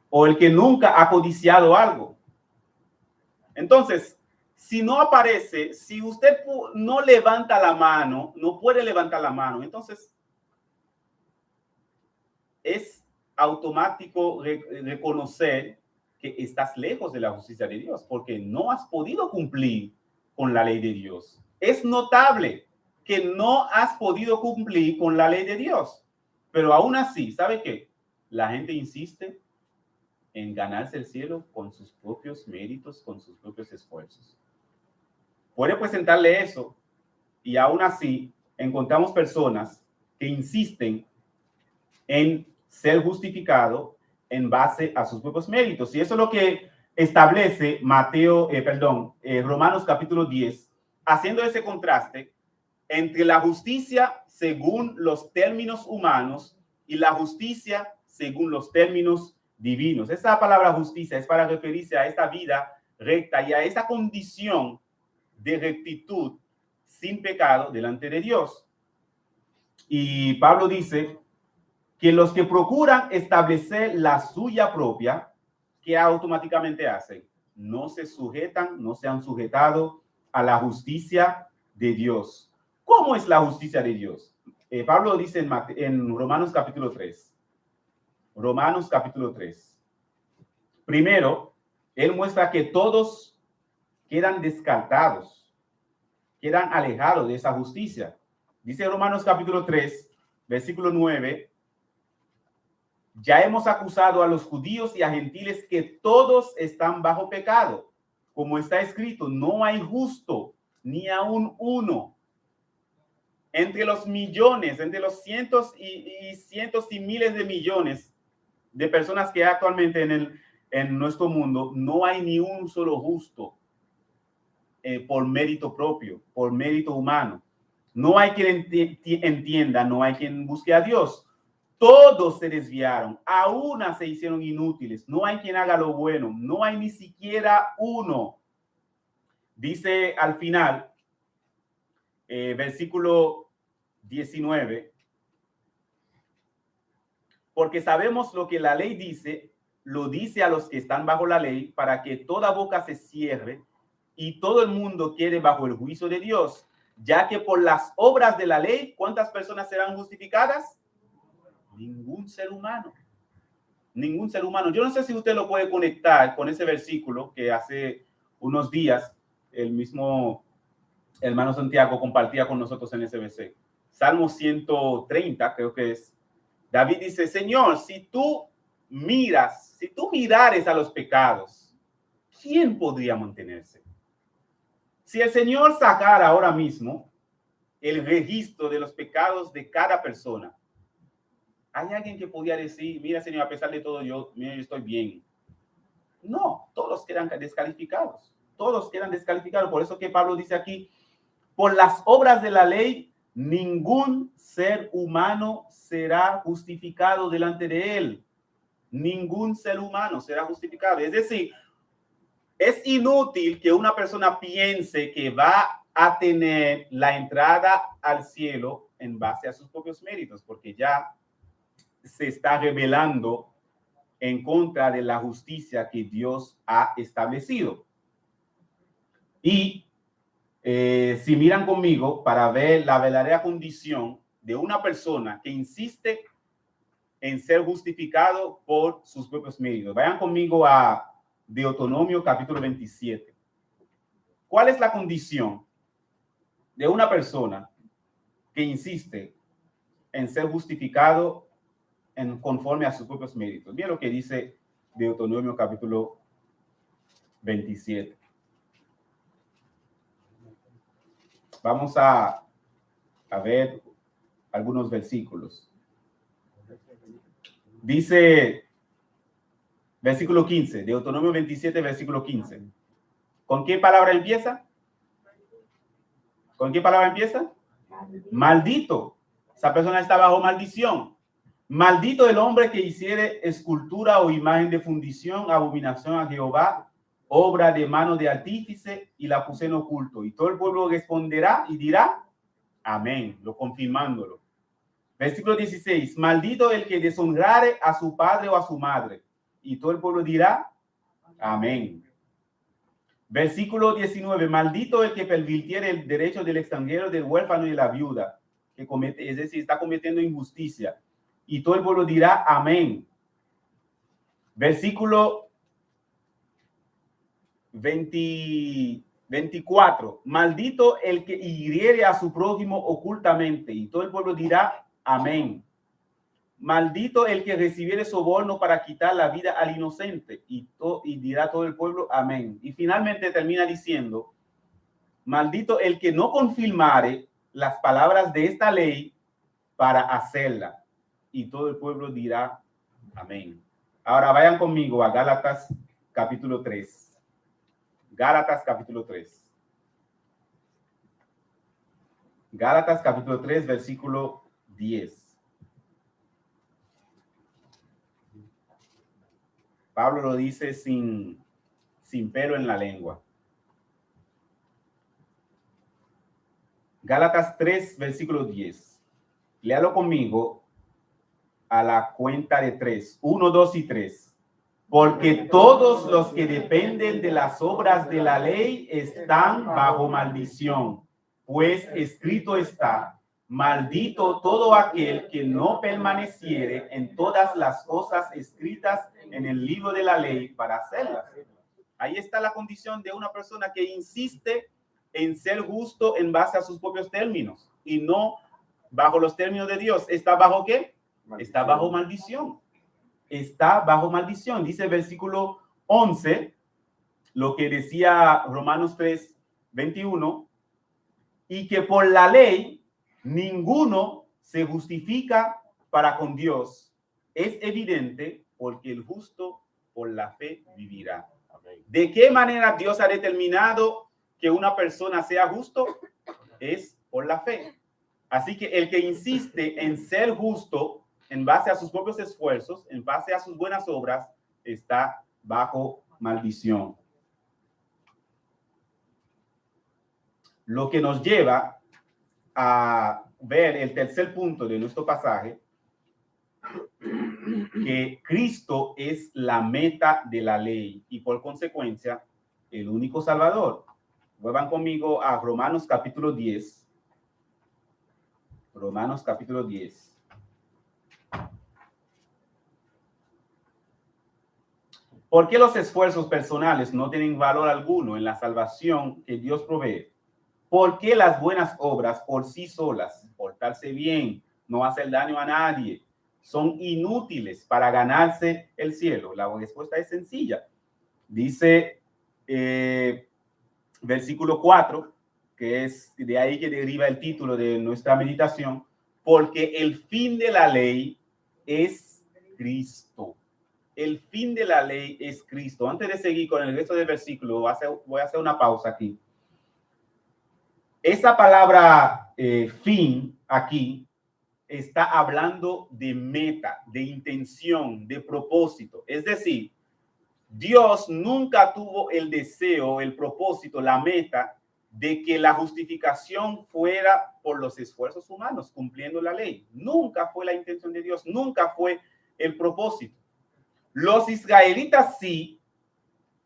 O el que nunca ha codiciado algo. Entonces, si no aparece, si usted no levanta la mano, no puede levantar la mano, entonces es automático reconocer que estás lejos de la justicia de Dios, porque no has podido cumplir con la ley de Dios. Es notable que no has podido cumplir con la ley de Dios, pero aún así, ¿sabe qué? La gente insiste en ganarse el cielo con sus propios méritos, con sus propios esfuerzos. Puede presentarle eso y aún así encontramos personas que insisten en ser justificado en base a sus propios méritos. Y eso es lo que establece Romanos capítulo 10, haciendo ese contraste entre la justicia según los términos humanos y la justicia según los términos divinos. Esa palabra justicia es para referirse a esta vida recta y a esa condición de rectitud sin pecado delante de Dios. Y Pablo dice que los que procuran establecer la suya propia, ¿qué automáticamente hacen? No se sujetan, no se han sujetado a la justicia de Dios. ¿Cómo es la justicia de Dios? Pablo dice en Romanos capítulo 3. Romanos capítulo 3. Primero, él muestra que todos quedan descartados, quedan alejados de esa justicia. Dice Romanos capítulo 3, versículo 9. Ya hemos acusado a los judíos y a gentiles que todos están bajo pecado. Como está escrito, no hay justo ni aun uno. Entre los millones, entre los cientos y miles de millones de personas que hay actualmente en nuestro mundo, no hay ni un solo justo por mérito propio, por mérito humano. No hay quien entienda, no hay quien busque a Dios. Todos se desviaron, a una se hicieron inútiles. No hay quien haga lo bueno, no hay ni siquiera uno. Dice al final, versículo 19, porque sabemos lo que la ley dice, lo dice a los que están bajo la ley, para que toda boca se cierre y todo el mundo quede bajo el juicio de Dios, ya que por las obras de la ley, ¿cuántas personas serán justificadas? Ningún ser humano. Ningún ser humano. Yo no sé si usted lo puede conectar con ese versículo que hace unos días el mismo hermano Santiago compartía con nosotros en SBC. Salmo 130, creo que es. David dice, Señor, si tú mirares a los pecados, ¿quién podría mantenerse? Si el Señor sacara ahora mismo el registro de los pecados de cada persona, ¿hay alguien que podría decir, mira, Señor, a pesar de todo, yo estoy bien? No, todos quedan descalificados. Todos quedan descalificados. Por eso que Pablo dice aquí, por las obras de la ley, ningún ser humano será justificado delante de él. Ningún ser humano será justificado. Es decir, es inútil que una persona piense que va a tener la entrada al cielo en base a sus propios méritos, porque ya se está rebelando en contra de la justicia que Dios ha establecido. Y si miran conmigo para ver la verdadera condición de una persona que insiste en ser justificado por sus propios méritos, vayan conmigo a Deuteronomio capítulo 27. ¿Cuál es la condición de una persona que insiste en ser justificado conforme a sus propios méritos? Miren lo que dice Deuteronomio capítulo 27. Vamos a ver algunos versículos. Dice versículo 15, Deuteronomio 27, versículo 15. ¿Con qué palabra empieza? ¿Con qué palabra empieza? Maldito. Esa persona está bajo maldición. Maldito el hombre que hiciere escultura o imagen de fundición, abominación a Jehová, obra de mano de artífice, y la puse en oculto. Y todo el pueblo responderá y dirá, amén, lo confirmándolo. Versículo 16, maldito el que deshonrare a su padre o a su madre. Y todo el pueblo dirá, amén. Versículo 19, maldito el que pervirtiere el derecho del extranjero, del huérfano y de la viuda, que comete, es decir, está cometiendo injusticia. Y todo el pueblo dirá, amén. Versículo 24, maldito el que hiriere a su prójimo ocultamente. Y todo el pueblo dirá, amén. Maldito el que recibiere soborno para quitar la vida al inocente. Y dirá todo el pueblo, amén. Y finalmente termina diciendo, maldito el que no confirmare las palabras de esta ley para hacerla. Y todo el pueblo dirá, amén. Ahora vayan conmigo a Gálatas capítulo 3. Gálatas capítulo 3. Gálatas capítulo 3, versículo 10. Pablo lo dice sin pelo en la lengua. Gálatas 3, versículo 10. Léalo conmigo a la cuenta de 3. 1, 2 y 3. Porque todos los que dependen de las obras de la ley están bajo maldición. Pues escrito está, maldito todo aquel que no permaneciere en todas las cosas escritas en el libro de la ley para hacerlas. Ahí está la condición de una persona que insiste en ser justo en base a sus propios términos y no bajo los términos de Dios. ¿Está bajo qué? Maldición. Está bajo maldición. Está bajo maldición. Dice el versículo 11, lo que decía Romanos 3, 21, y que por la ley ninguno se justifica para con Dios. Es evidente porque el justo por la fe vivirá. ¿De qué manera Dios ha determinado que una persona sea justo? Es por la fe. Así que el que insiste en ser justo en base a sus propios esfuerzos, en base a sus buenas obras, está bajo maldición. Lo que nos lleva a ver el tercer punto de nuestro pasaje, que Cristo es la meta de la ley y por consecuencia el único Salvador. Vuelvan conmigo a Romanos capítulo 10. Romanos capítulo 10. ¿Por qué los esfuerzos personales no tienen valor alguno en la salvación que Dios provee? ¿Por qué las buenas obras por sí solas, portarse bien, no hacer daño a nadie, son inútiles para ganarse el cielo? La respuesta es sencilla. Dice versículo 4, que es de ahí que deriva el título de nuestra meditación, porque el fin de la ley es Cristo. El fin de la ley es Cristo. Antes de seguir con el resto del versículo, voy a hacer una pausa aquí. Esa palabra fin aquí está hablando de meta, de intención, de propósito. Es decir, Dios nunca tuvo el deseo, el propósito, la meta de que la justificación fuera por los esfuerzos humanos, cumpliendo la ley. Nunca fue la intención de Dios, nunca fue el propósito. Los israelitas sí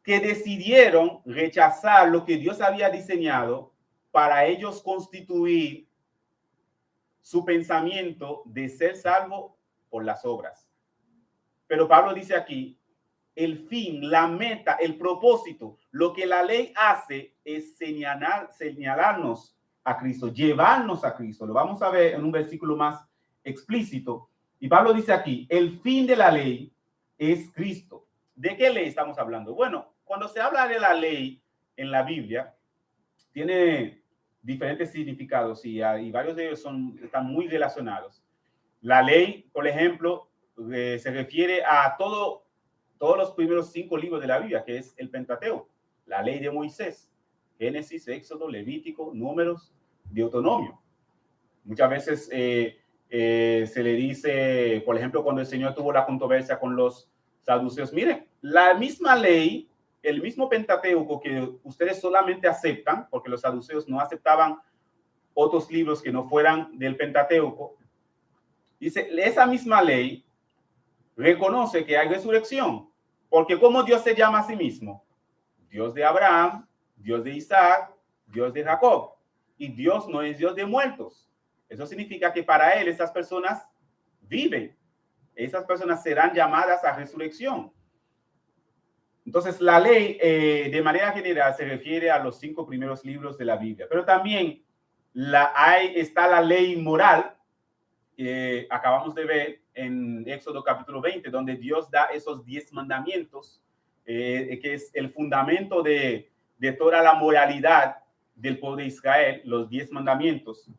que decidieron rechazar lo que Dios había diseñado para ellos constituir su pensamiento de ser salvo por las obras. Pero Pablo dice aquí, el fin, la meta, el propósito, lo que la ley hace es señalarnos a Cristo, llevarnos a Cristo. Lo vamos a ver en un versículo más explícito. Y Pablo dice aquí, el fin de la ley es Cristo. ¿De qué ley estamos hablando? Bueno, cuando se habla de la ley en la Biblia, tiene diferentes significados y varios de ellos están muy relacionados. La ley, por ejemplo, se refiere a todos los primeros 5 libros de la Biblia, que es el Pentateuco, la ley de Moisés, Génesis, Éxodo, Levítico, Números, Deuteronomio. Muchas veces se le dice, por ejemplo, cuando el Señor tuvo la controversia con los saduceos, miren, la misma ley, el mismo Pentateuco que ustedes solamente aceptan, porque los saduceos no aceptaban otros libros que no fueran del Pentateuco, dice, esa misma ley reconoce que hay resurrección, porque ¿cómo Dios se llama a sí mismo? Dios de Abraham, Dios de Isaac, Dios de Jacob. Y Dios no es Dios de muertos. Eso significa que para él esas personas viven. Esas personas serán llamadas a resurrección. Entonces, la ley, de manera general, se refiere a los 5 primeros libros de la Biblia. Pero también está la ley moral, que acabamos de ver en Éxodo capítulo 20, donde Dios da esos 10 mandamientos, que es el fundamento de toda la moralidad del pueblo de Israel, los 10 mandamientos.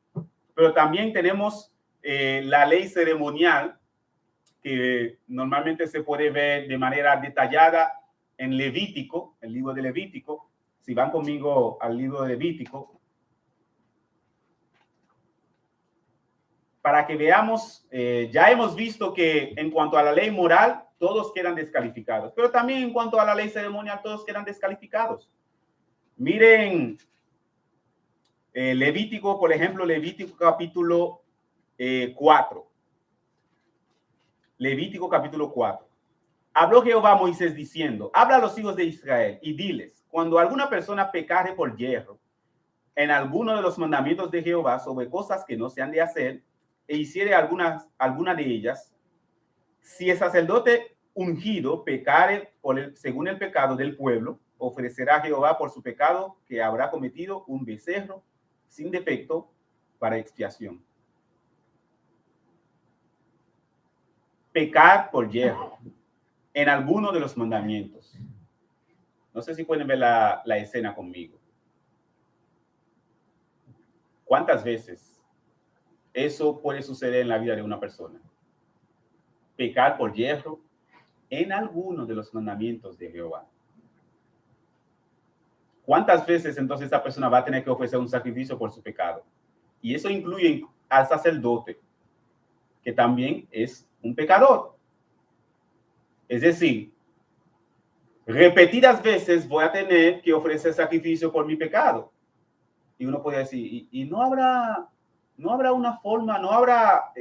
Pero también tenemos la ley ceremonial, que normalmente se puede ver de manera detallada en Levítico, el libro de Levítico. Si van conmigo al libro de Levítico, para que veamos, ya hemos visto que en cuanto a la ley moral, todos quedan descalificados, pero también en cuanto a la ley ceremonial, todos quedan descalificados. Miren, Levítico, por ejemplo, Levítico capítulo 4. Levítico capítulo 4. Habló Jehová a Moisés diciendo, habla a los hijos de Israel y diles, cuando alguna persona pecare por yerro en alguno de los mandamientos de Jehová sobre cosas que no se han de hacer, e hiciere alguna de ellas, si el sacerdote ungido pecare según el pecado del pueblo, ofrecerá a Jehová por su pecado que habrá cometido un becerro sin defecto para expiación. Pecar por yerro en alguno de los mandamientos. No sé si pueden ver la escena conmigo. ¿Cuántas veces eso puede suceder en la vida de una persona? Pecar por yerro en alguno de los mandamientos de Jehová. ¿Cuántas veces entonces esa persona va a tener que ofrecer un sacrificio por su pecado? Y eso incluye al sacerdote, que también es un pecador. Es decir, repetidas veces voy a tener que ofrecer sacrificio por mi pecado. Y uno puede decir, y no habrá una forma, no habrá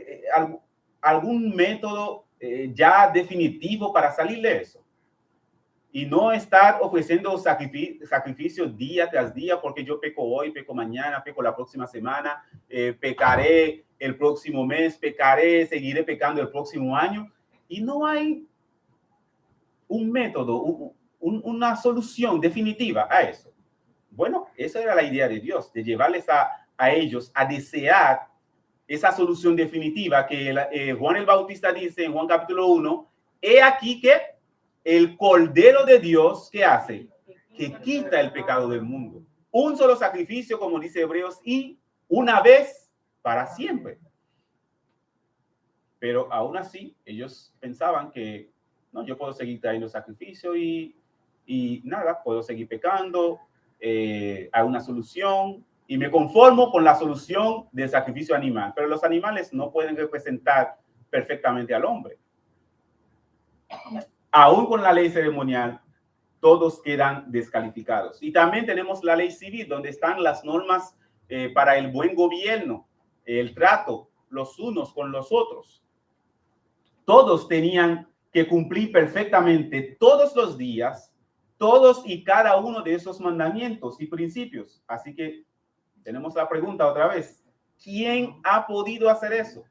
algún método ya definitivo para salir de eso. Y no estar ofreciendo sacrificios día tras día, porque yo peco hoy, peco mañana, peco la próxima semana, pecaré el próximo mes, seguiré pecando el próximo año. Y no hay un método, una solución definitiva a eso. Bueno, esa era la idea de Dios, de llevarles a ellos a desear esa solución definitiva que Juan el Bautista dice en Juan capítulo 1, he aquí que el Cordero de Dios, ¿qué hace? Que quita el pecado del mundo. Un solo sacrificio, como dice Hebreos, y una vez para siempre. Pero aún así, ellos pensaban que no, yo puedo seguir trayendo sacrificio y nada, puedo seguir pecando, hay una solución y me conformo con la solución del sacrificio animal. Pero los animales no pueden representar perfectamente al hombre. Aún con la ley ceremonial, todos quedan descalificados. Y también tenemos la ley civil, donde están las normas para el buen gobierno el trato los unos con los otros. Todos tenían que cumplir perfectamente todos los días, todos y cada uno de esos mandamientos y principios. Así que tenemos la pregunta otra vez. ¿Quién ha podido hacer eso?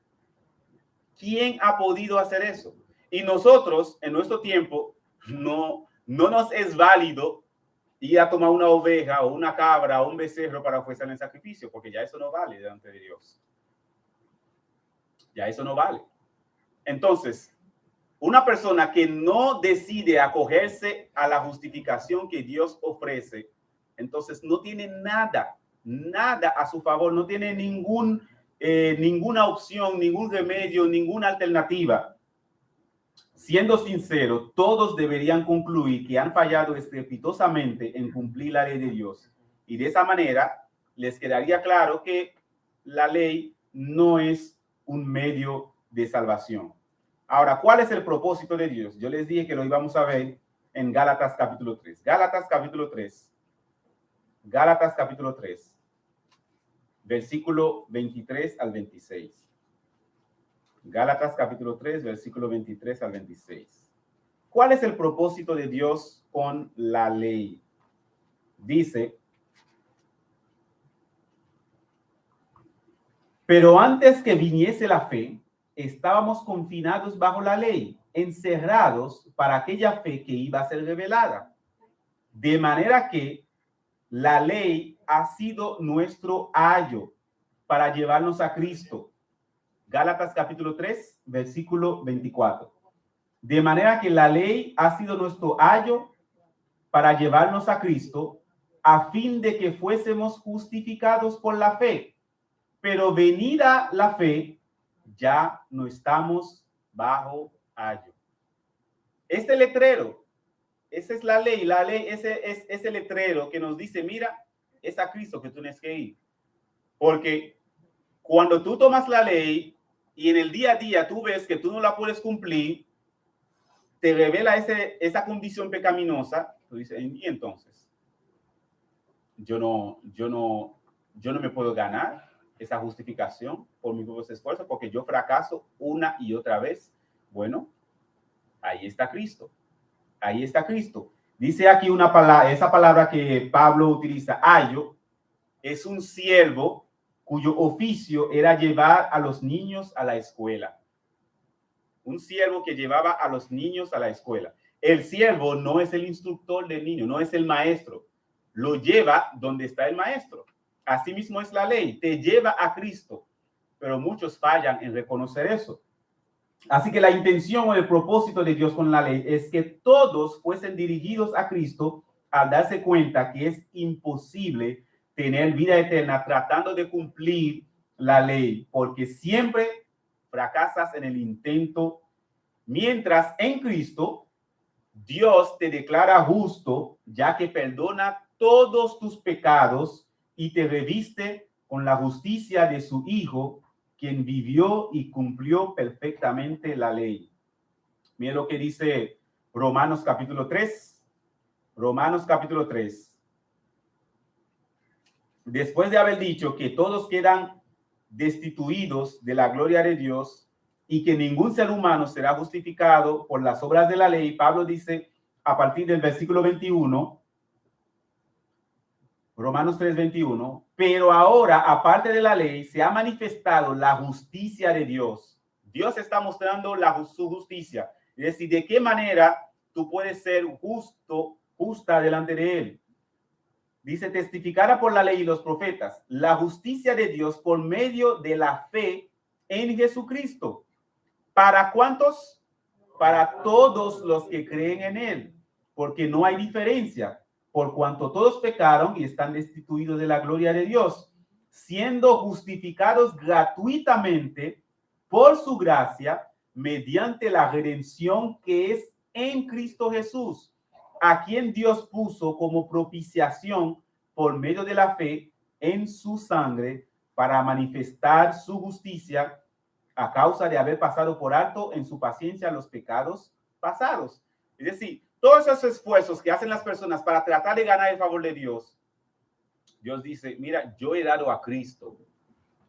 ¿Quién ha podido hacer eso? Y nosotros, en nuestro tiempo, no nos es válido ir a tomar una oveja o una cabra o un becerro para ofrecer el sacrificio, porque ya eso no vale delante de Dios. Ya eso no vale. Entonces, una persona que no decide acogerse a la justificación que Dios ofrece, entonces no tiene nada a su favor, no tiene ninguna opción, ningún remedio, ninguna alternativa. Siendo sincero, todos deberían concluir que han fallado estrepitosamente en cumplir la ley de Dios. Y de esa manera les quedaría claro que la ley no es un medio de salvación. Ahora, ¿cuál es el propósito de Dios? Yo les dije que lo íbamos a ver en Gálatas capítulo 3. Gálatas capítulo 3. Gálatas capítulo 3. Versículo 23 al 26. Gálatas capítulo 3, versículo 23 al 26. ¿Cuál es el propósito de Dios con la ley? Dice, pero antes que viniese la fe, estábamos confinados bajo la ley, encerrados para aquella fe que iba a ser revelada. De manera que la ley ha sido nuestro ayo para llevarnos a Cristo. Gálatas capítulo 3, versículo 24. De manera que la ley ha sido nuestro ayo para llevarnos a Cristo, a fin de que fuésemos justificados por la fe. Pero venida la fe, ya no estamos bajo ayo. Este letrero, esa es la ley ese es ese letrero que nos dice, mira, es a Cristo que tú tienes que ir. Porque cuando tú tomas la ley y en el día a día tú ves que tú no la puedes cumplir, te revela esa condición pecaminosa, tú dices, y entonces, yo no me puedo ganar esa justificación por mis propios esfuerzos, porque yo fracaso una y otra vez. Bueno, ahí está Cristo. Ahí está Cristo. Dice aquí una palabra, esa palabra que Pablo utiliza, ayo, es un siervo cuyo oficio era llevar a los niños a la escuela. Un siervo que llevaba a los niños a la escuela. El siervo no es el instructor del niño, no es el maestro. Lo lleva donde está el maestro. Asimismo es la ley, te lleva a Cristo. Pero muchos fallan en reconocer eso. Así que la intención o el propósito de Dios con la ley es que todos fuesen dirigidos a Cristo al darse cuenta que es imposible tener vida eterna tratando de cumplir la ley, porque siempre fracasas en el intento, mientras en Cristo Dios te declara justo, ya que perdona todos tus pecados y te reviste con la justicia de su Hijo, quien vivió y cumplió perfectamente la ley. Mira lo que dice Romanos capítulo 3. Romanos capítulo 3. Después de haber dicho que todos quedan destituidos de la gloria de Dios y que ningún ser humano será justificado por las obras de la ley, Pablo dice a partir del versículo 21, Romanos 3:21, pero ahora, aparte de la ley, se ha manifestado la justicia de Dios. Dios está mostrando su justicia. Es decir, de qué manera tú puedes ser justa delante de él. Dice, testificada por la ley y los profetas, la justicia de Dios por medio de la fe en Jesucristo. ¿Para cuántos? Para todos los que creen en él, porque no hay diferencia, por cuanto todos pecaron y están destituidos de la gloria de Dios, siendo justificados gratuitamente por su gracia, mediante la redención que es en Cristo Jesús, a quien Dios puso como propiciación por medio de la fe en su sangre para manifestar su justicia a causa de haber pasado por alto en su paciencia los pecados pasados. Es decir, todos esos esfuerzos que hacen las personas para tratar de ganar el favor de Dios, Dios dice, mira, yo he dado a Cristo.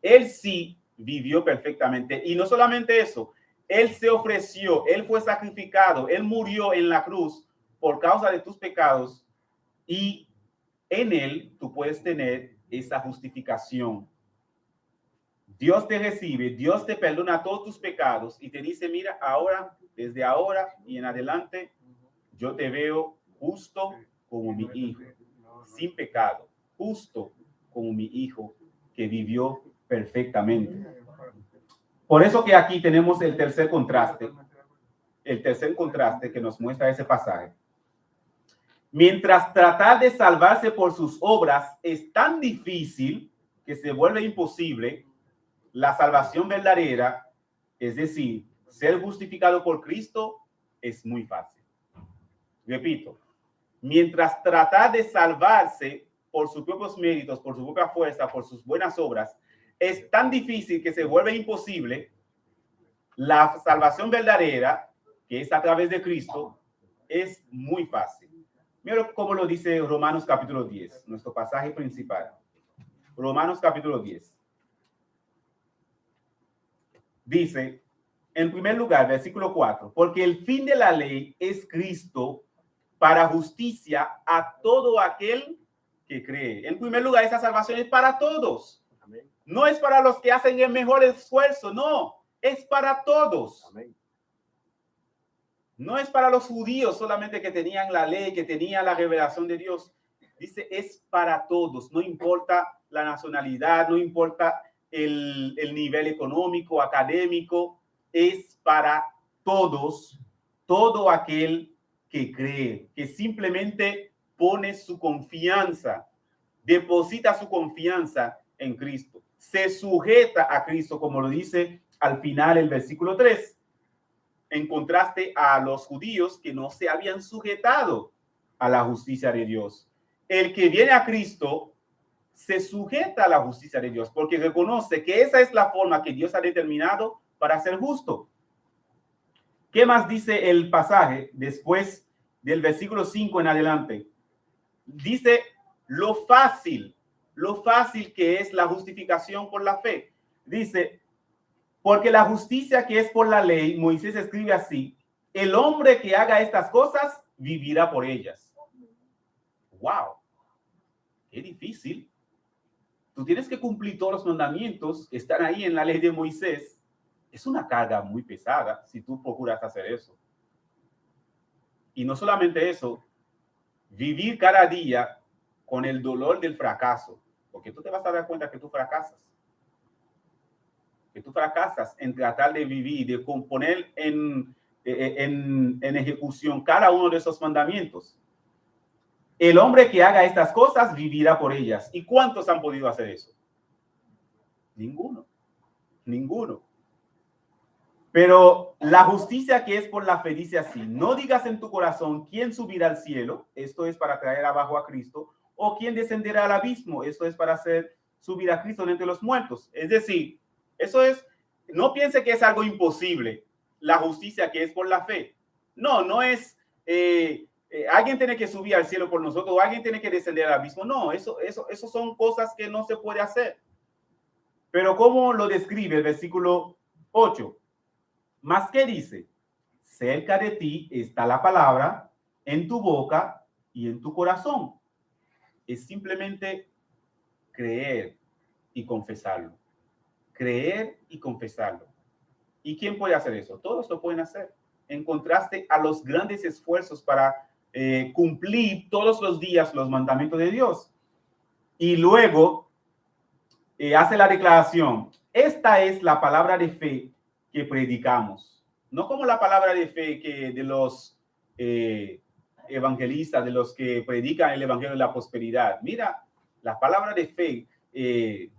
Él sí vivió perfectamente. Y no solamente eso, Él se ofreció, Él fue sacrificado, Él murió en la cruz por causa de tus pecados y en Él tú puedes tener esa justificación. Dios te recibe, Dios te perdona todos tus pecados y te dice, mira, ahora, desde ahora y en adelante, yo te veo justo como mi hijo, sin pecado, justo como mi hijo que vivió perfectamente. Por eso que aquí tenemos el tercer contraste que nos muestra ese pasaje. Mientras tratar de salvarse por sus obras es tan difícil que se vuelve imposible, la salvación verdadera, es decir, ser justificado por Cristo, es muy fácil. Repito, mientras tratar de salvarse por sus propios méritos, por su propia fuerza, por sus buenas obras, es tan difícil que se vuelve imposible, la salvación verdadera, que es a través de Cristo, es muy fácil. Mira cómo lo dice Romanos capítulo 10, nuestro pasaje principal. Romanos capítulo 10. Dice, en primer lugar, versículo 4, porque el fin de la ley es Cristo para justicia a todo aquel que cree. En primer lugar, esa salvación es para todos. Amén. No es para los que hacen el mejor esfuerzo, no, es para todos. Amén. No es para los judíos solamente que tenían la ley, que tenían la revelación de Dios. Dice, es para todos, no importa la nacionalidad, no importa el nivel económico, académico, es para todos, todo aquel que cree, que simplemente pone su confianza, deposita su confianza en Cristo, se sujeta a Cristo, como lo dice al final el versículo 3. En contraste a los judíos que no se habían sujetado a la justicia de Dios. El que viene a Cristo se sujeta a la justicia de Dios porque reconoce que esa es la forma que Dios ha determinado para ser justo. ¿Qué más dice el pasaje después del versículo 5 en adelante? Dice lo fácil que es la justificación por la fe. Dice, porque la justicia que es por la ley, Moisés escribe así, el hombre que haga estas cosas vivirá por ellas. ¡Wow! ¡Qué difícil! Tú tienes que cumplir todos los mandamientos que están ahí en la ley de Moisés. Es una carga muy pesada si tú procuras hacer eso. Y no solamente eso, vivir cada día con el dolor del fracaso, porque tú te vas a dar cuenta que tú fracasas. Que tú fracasas en tratar de vivir, de poner en ejecución cada uno de esos mandamientos. El hombre que haga estas cosas vivirá por ellas. ¿Y cuántos han podido hacer eso? Ninguno. Pero la justicia que es por la fe dice así, no digas en tu corazón quién subirá al cielo, esto es para traer abajo a Cristo, o quién descenderá al abismo, esto es para hacer subir a Cristo de entre los muertos. Es decir, eso es, no piense que es algo imposible, la justicia que es por la fe. No es, alguien tiene que subir al cielo por nosotros, o alguien tiene que descender al abismo. No, eso son cosas que no se puede hacer. Pero ¿cómo lo describe el versículo 8? Más que dice, cerca de ti está la palabra, en tu boca y en tu corazón. Es simplemente creer y confesarlo. Creer y confesarlo. ¿Y quién puede hacer eso? Todos lo pueden hacer. En contraste a los grandes esfuerzos para cumplir todos los días los mandamientos de Dios. Y luego hace la declaración, esta es la palabra de fe que predicamos. No como la palabra de fe que de los evangelistas, de los que predican el evangelio de la prosperidad. Mira, la palabra de fe,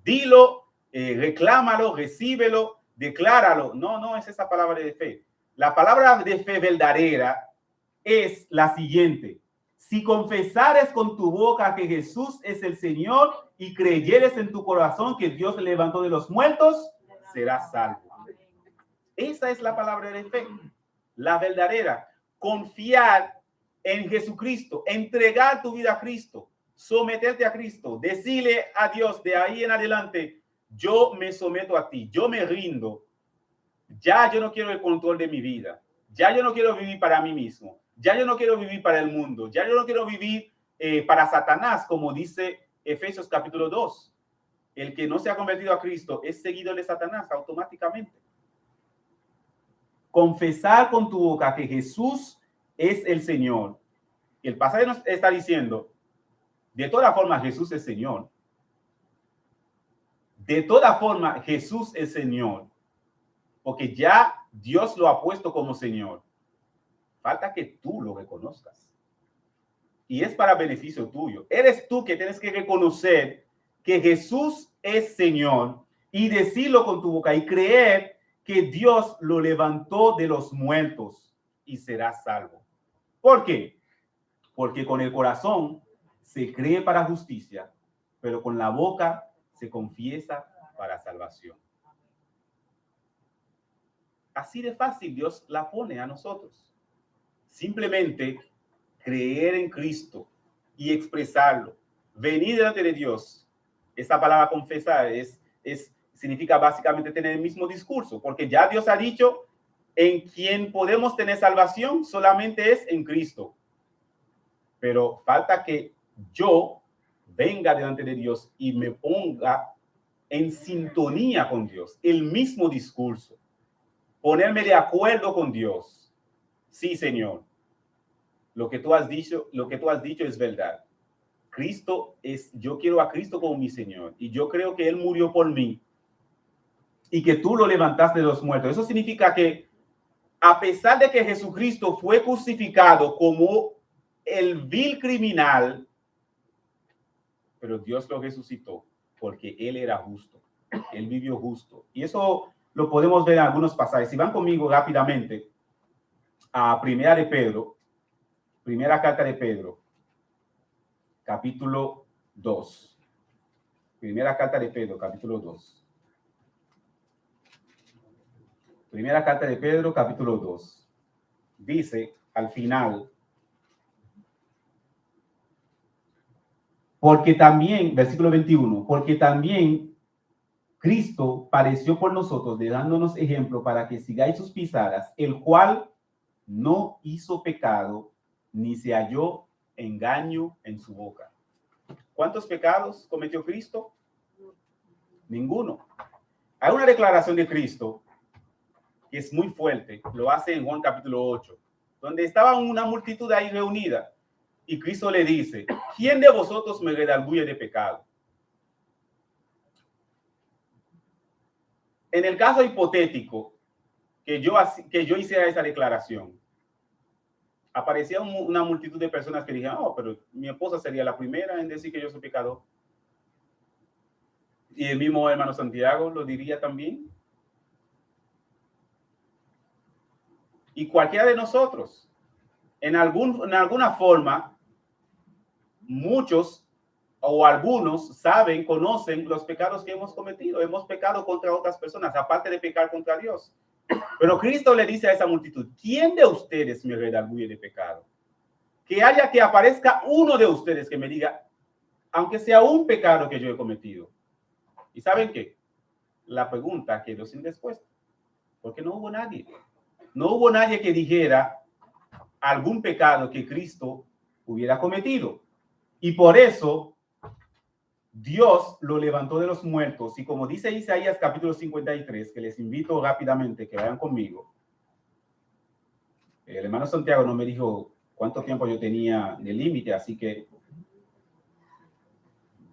dilo, reclámalo, recíbelo, decláralo. No es esa palabra de fe. La palabra de fe verdadera es la siguiente. Si confesares con tu boca que Jesús es el Señor y creyeres en tu corazón que Dios le levantó de los muertos, serás salvo. Esa es la palabra de fe, la verdadera. Confiar en Jesucristo, entregar tu vida a Cristo, someterte a Cristo, decirle a Dios de ahí en adelante, yo me someto a ti, yo me rindo, ya yo no quiero el control de mi vida, ya yo no quiero vivir para mí mismo, ya yo no quiero vivir para el mundo, ya yo no quiero vivir para Satanás, como dice Efesios capítulo 2. El que no se ha convertido a Cristo es seguidor de Satanás automáticamente. Confesar con tu boca que Jesús es el Señor. El pasaje nos está diciendo, de toda forma Jesús es Señor. De toda forma Jesús es Señor. Porque ya Dios lo ha puesto como Señor. Falta que tú lo reconozcas. Y es para beneficio tuyo. Eres tú que tienes que reconocer que Jesús es Señor y decirlo con tu boca y creer que Dios lo levantó de los muertos y serás salvo. ¿Por qué? Porque con el corazón se cree para justicia, pero con la boca se confiesa para salvación. Así de fácil Dios la pone a nosotros. Simplemente creer en Cristo y expresarlo. Venir delante de Dios. Esa palabra confesar significa básicamente tener el mismo discurso, porque ya Dios ha dicho en quien podemos tener salvación solamente es en Cristo. Pero falta que yo venga delante de Dios y me ponga en sintonía con Dios, el mismo discurso, ponerme de acuerdo con Dios. Sí, Señor, lo que tú has dicho es verdad. Yo quiero a Cristo como mi Señor y yo creo que Él murió por mí y que tú lo levantaste de los muertos. Eso significa que a pesar de que Jesucristo fue crucificado como el vil criminal, pero Dios lo resucitó porque Él era justo. Él vivió justo. Y eso lo podemos ver en algunos pasajes. Si van conmigo rápidamente a Primera carta de Pedro, capítulo 2. Primera carta de Pedro, capítulo 2. Primera carta de Pedro, capítulo 2. Dice al final, porque también, versículo 21, porque también Cristo padeció por nosotros, dándonos ejemplo para que sigáis sus pisadas, el cual no hizo pecado, ni se halló engaño en su boca. ¿Cuántos pecados cometió Cristo? Ninguno. Hay una declaración de Cristo que es muy fuerte, lo hace en Juan capítulo 8, donde estaba una multitud ahí reunida y Cristo le dice, ¿quién de vosotros me redarguye de pecado? En el caso hipotético que yo hiciera esa declaración, aparecía una multitud de personas que dijeron, oh, pero mi esposa sería la primera en decir que yo soy pecador. Y el mismo hermano Santiago lo diría también. Y cualquiera de nosotros, en alguna forma, muchos o algunos saben, conocen los pecados que hemos cometido. Hemos pecado contra otras personas, aparte de pecar contra Dios. Pero Cristo le dice a esa multitud, ¿quién de ustedes me redarguye de pecado? Que aparezca uno de ustedes que me diga, aunque sea un pecado que yo he cometido. ¿Y saben qué? La pregunta quedó sin respuesta, porque no hubo nadie. No hubo nadie que dijera algún pecado que Cristo hubiera cometido. Y por eso Dios lo levantó de los muertos. Y como dice Isaías capítulo 53, que les invito rápidamente que vayan conmigo. El hermano Santiago no me dijo cuánto tiempo yo tenía de límite, así que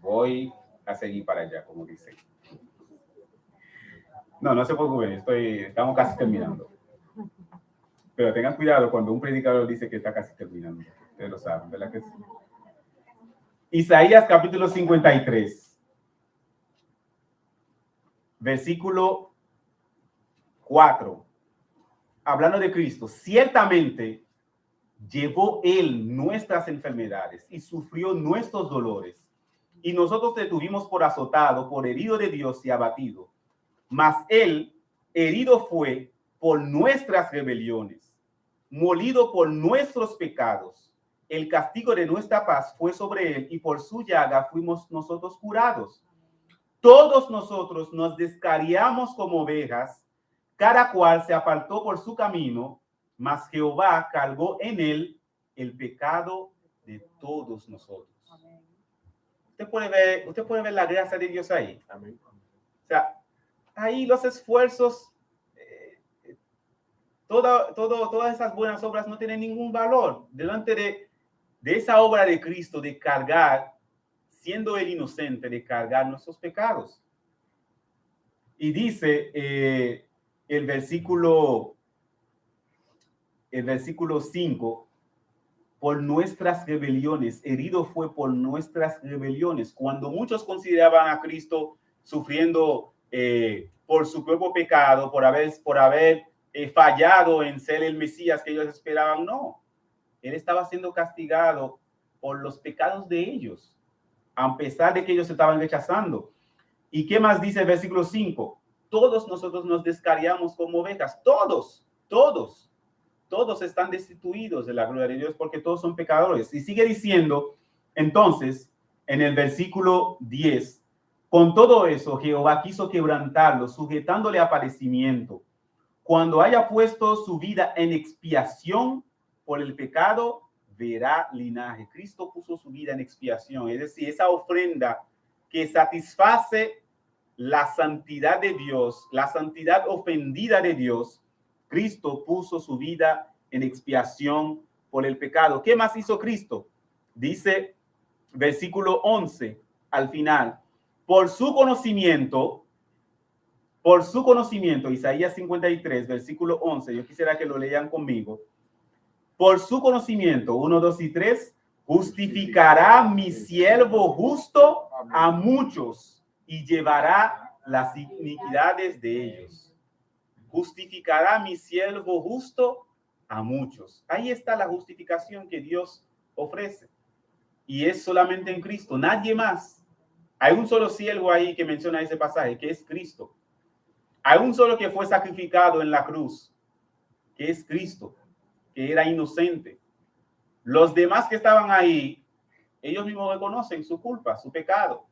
voy a seguir para allá, como dicen. No se preocupen, estamos casi terminando. Pero tengan cuidado cuando un predicador dice que está casi terminando. Ustedes lo saben, ¿verdad que sí? Isaías capítulo 53, versículo 4. Hablando de Cristo, ciertamente llevó Él nuestras enfermedades y sufrió nuestros dolores. Y nosotros le tuvimos por azotado, por herido de Dios y abatido. Mas Él herido fue por nuestras rebeliones, molido por nuestros pecados. El castigo de nuestra paz fue sobre Él y por su llaga fuimos nosotros curados. todos nosotros nos descarriamos como ovejas, cada cual se apartó por su camino, mas Jehová cargó en él el pecado de todos nosotros. Usted puede ver la gracia de Dios ahí. Amén. O sea, ahí los esfuerzos, todas esas buenas obras no tienen ningún valor delante de esa obra de Cristo, de cargar, siendo él inocente, de cargar nuestros pecados. Y dice el versículo 5, por nuestras rebeliones, herido fue por nuestras rebeliones. Cuando muchos consideraban a Cristo sufriendo por su propio pecado, por haber fallado en ser el Mesías que ellos esperaban, no. Él estaba siendo castigado por los pecados de ellos, a pesar de que ellos estaban rechazando. ¿Y qué más dice el versículo 5? Todos nosotros nos descarriamos como ovejas, todos están destituidos de la gloria de Dios porque todos son pecadores. Y sigue diciendo, entonces, en el versículo 10, con todo eso Jehová quiso quebrantarlo, sujetándole a padecimiento. Cuando haya puesto su vida en expiación por el pecado, verá linaje. Cristo puso su vida en expiación, es decir, esa ofrenda que satisface la santidad de Dios, la santidad ofendida de Dios. Cristo puso su vida en expiación por el pecado. ¿Qué más hizo Cristo? Dice versículo 11 al final, por su conocimiento, Isaías 53, versículo 11, yo quisiera que lo lean conmigo. Por su conocimiento, 1, 2 y 3, justificará mi siervo justo a muchos y llevará las iniquidades de ellos. Justificará mi siervo justo a muchos. Ahí está la justificación que Dios ofrece. Y es solamente en Cristo, nadie más. Hay un solo siervo ahí que menciona ese pasaje, que es Cristo. Hay un solo que fue sacrificado en la cruz, que es Cristo, que era inocente. Los demás que estaban ahí, ellos mismos reconocen su culpa, su pecado.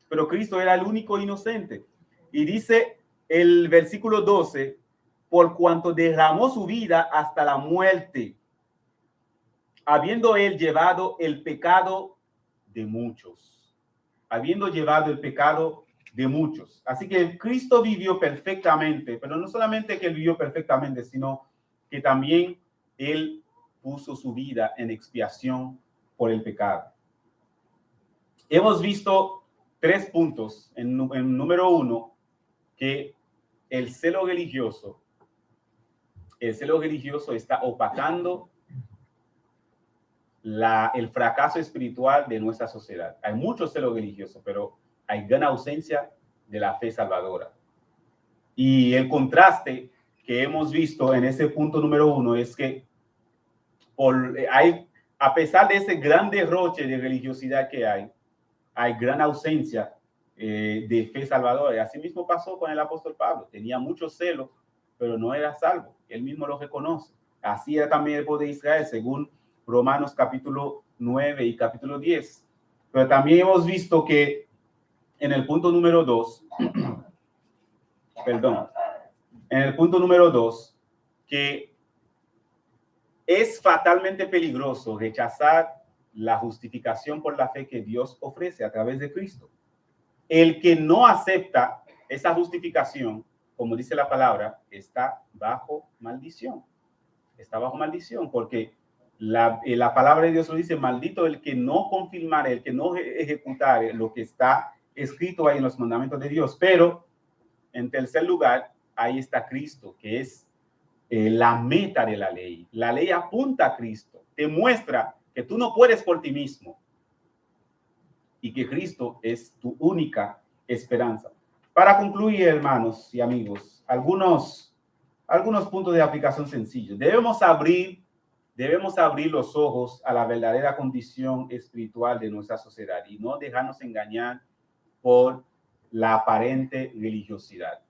Pero Cristo era el único inocente. Y dice el versículo 12, por cuanto derramó su vida hasta la muerte, habiendo él llevado el pecado de muchos. Habiendo llevado el pecado de muchos. Así que Cristo vivió perfectamente, pero no solamente que él vivió perfectamente, sino que también él puso su vida en expiación por el pecado. Hemos visto 3 puntos. En número 1, que el celo religioso está opacando el fracaso espiritual de nuestra sociedad. Hay mucho celo religioso, pero hay gran ausencia de la fe salvadora. Y el contraste que hemos visto en ese punto número 1 es que a pesar de ese gran derroche de religiosidad que hay gran ausencia de fe salvadora. Y así mismo pasó con el apóstol Pablo. Tenía mucho celo, pero no era salvo. Él mismo lo reconoce. Así era también el pueblo de Israel, según Romanos capítulo 9 y capítulo 10. Pero también hemos visto que en el punto número 2, que es fatalmente peligroso rechazar la justificación por la fe que Dios ofrece a través de Cristo. El que no acepta esa justificación, como dice la palabra, está bajo maldición. Está bajo maldición porque la palabra de Dios lo dice: maldito el que no confirmare, el que no ejecutare lo que está escrito ahí en los mandamientos de Dios. Pero en tercer lugar, ahí está Cristo, que es la meta de la ley. La ley apunta a Cristo, te muestra que tú no puedes por ti mismo y que Cristo es tu única esperanza. Para concluir, hermanos y amigos, algunos puntos de aplicación sencillos. Debemos abrir los ojos a la verdadera condición espiritual de nuestra sociedad y no dejarnos engañar por la aparente religiosidad.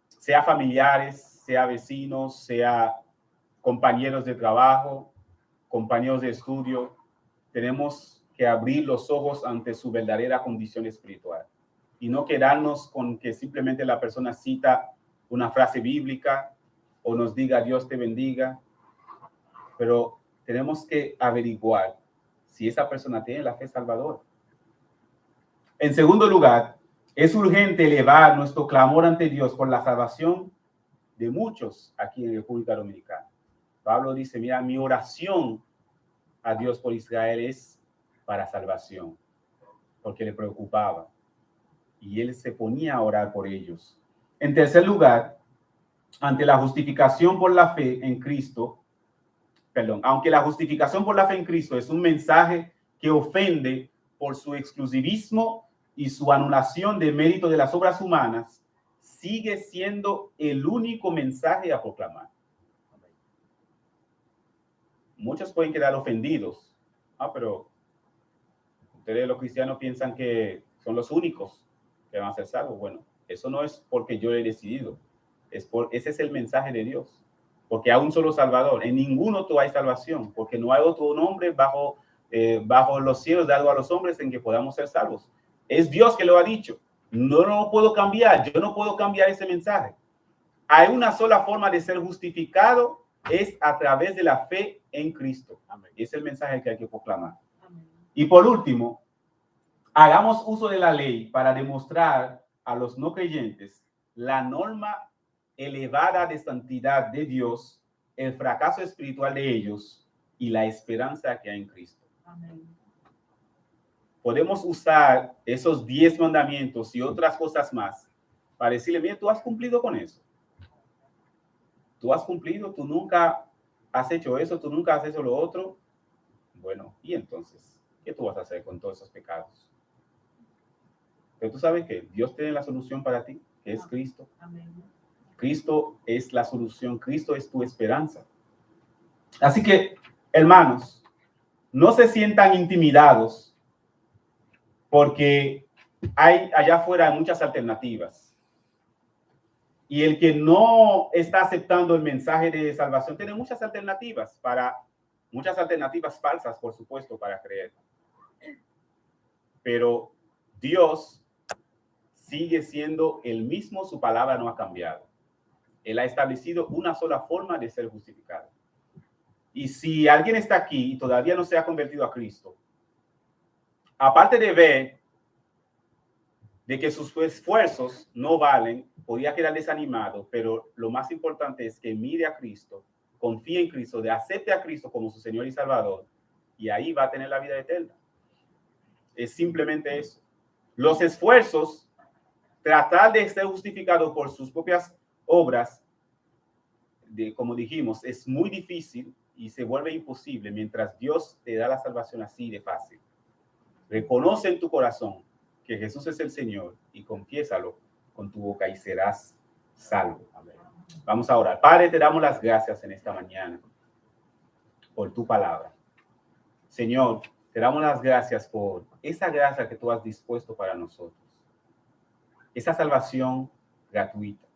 Sea familiares, sea vecinos, sea compañeros de trabajo, compañeros de estudio, tenemos que abrir los ojos ante su verdadera condición espiritual y no quedarnos con que simplemente la persona cita una frase bíblica o nos diga Dios te bendiga, pero tenemos que averiguar si esa persona tiene la fe salvadora. En segundo lugar, es urgente elevar nuestro clamor ante Dios por la salvación de muchos aquí en República Dominicana. Pablo dice, mira, mi oración a Dios por Israel es para salvación, porque le preocupaba y él se ponía a orar por ellos. En tercer lugar, ante la justificación por la fe en Cristo, aunque la justificación por la fe en Cristo es un mensaje que ofende por su exclusivismo y su anulación de mérito de las obras humanas, sigue siendo el único mensaje a proclamar. Muchos pueden quedar ofendidos. Pero ustedes los cristianos piensan que son los únicos que van a ser salvos. Bueno, eso no es porque yo he decidido. Ese es el mensaje de Dios. Porque hay un solo Salvador. En ningún otro hay salvación. Porque no hay otro nombre bajo los cielos dado a los hombres en que podamos ser salvos. Es Dios que lo ha dicho. No lo puedo cambiar. Yo no puedo cambiar ese mensaje. Hay una sola forma de ser justificado, es a través de la fe en Cristo. Amén. Es el mensaje que hay que proclamar. Amén. Y por último, hagamos uso de la ley para demostrar a los no creyentes la norma elevada de santidad de Dios, el fracaso espiritual de ellos y la esperanza que hay en Cristo. Amén. Podemos usar esos 10 mandamientos y otras cosas más para decirle, bien, tú has cumplido con eso. Tú has cumplido, tú nunca has hecho eso, tú nunca has hecho lo otro. Bueno, y entonces, ¿qué tú vas a hacer con todos esos pecados? Pero tú sabes que Dios tiene la solución para ti, que es Cristo. Amén. Cristo es la solución, Cristo es tu esperanza. Así que, hermanos, no se sientan intimidados porque hay allá afuera muchas alternativas. Y el que no está aceptando el mensaje de salvación tiene muchas alternativas falsas, por supuesto, para creer. Pero Dios sigue siendo el mismo, su palabra no ha cambiado. Él ha establecido una sola forma de ser justificado. Y si alguien está aquí y todavía no se ha convertido a Cristo, aparte de ver de que sus esfuerzos no valen, podría quedar desanimado, pero lo más importante es que mire a Cristo, confíe en Cristo, acepte a Cristo como su Señor y Salvador, y ahí va a tener la vida eterna. Es simplemente eso. Los esfuerzos, tratar de ser justificado por sus propias obras, como dijimos, es muy difícil y se vuelve imposible mientras Dios te da la salvación así de fácil. Reconoce en tu corazón que Jesús es el Señor y confiésalo con tu boca y serás salvo. Amén. Vamos a orar. Padre, te damos las gracias en esta mañana por tu palabra. Señor, te damos las gracias por esa gracia que tú has dispuesto para nosotros. Esa salvación gratuita,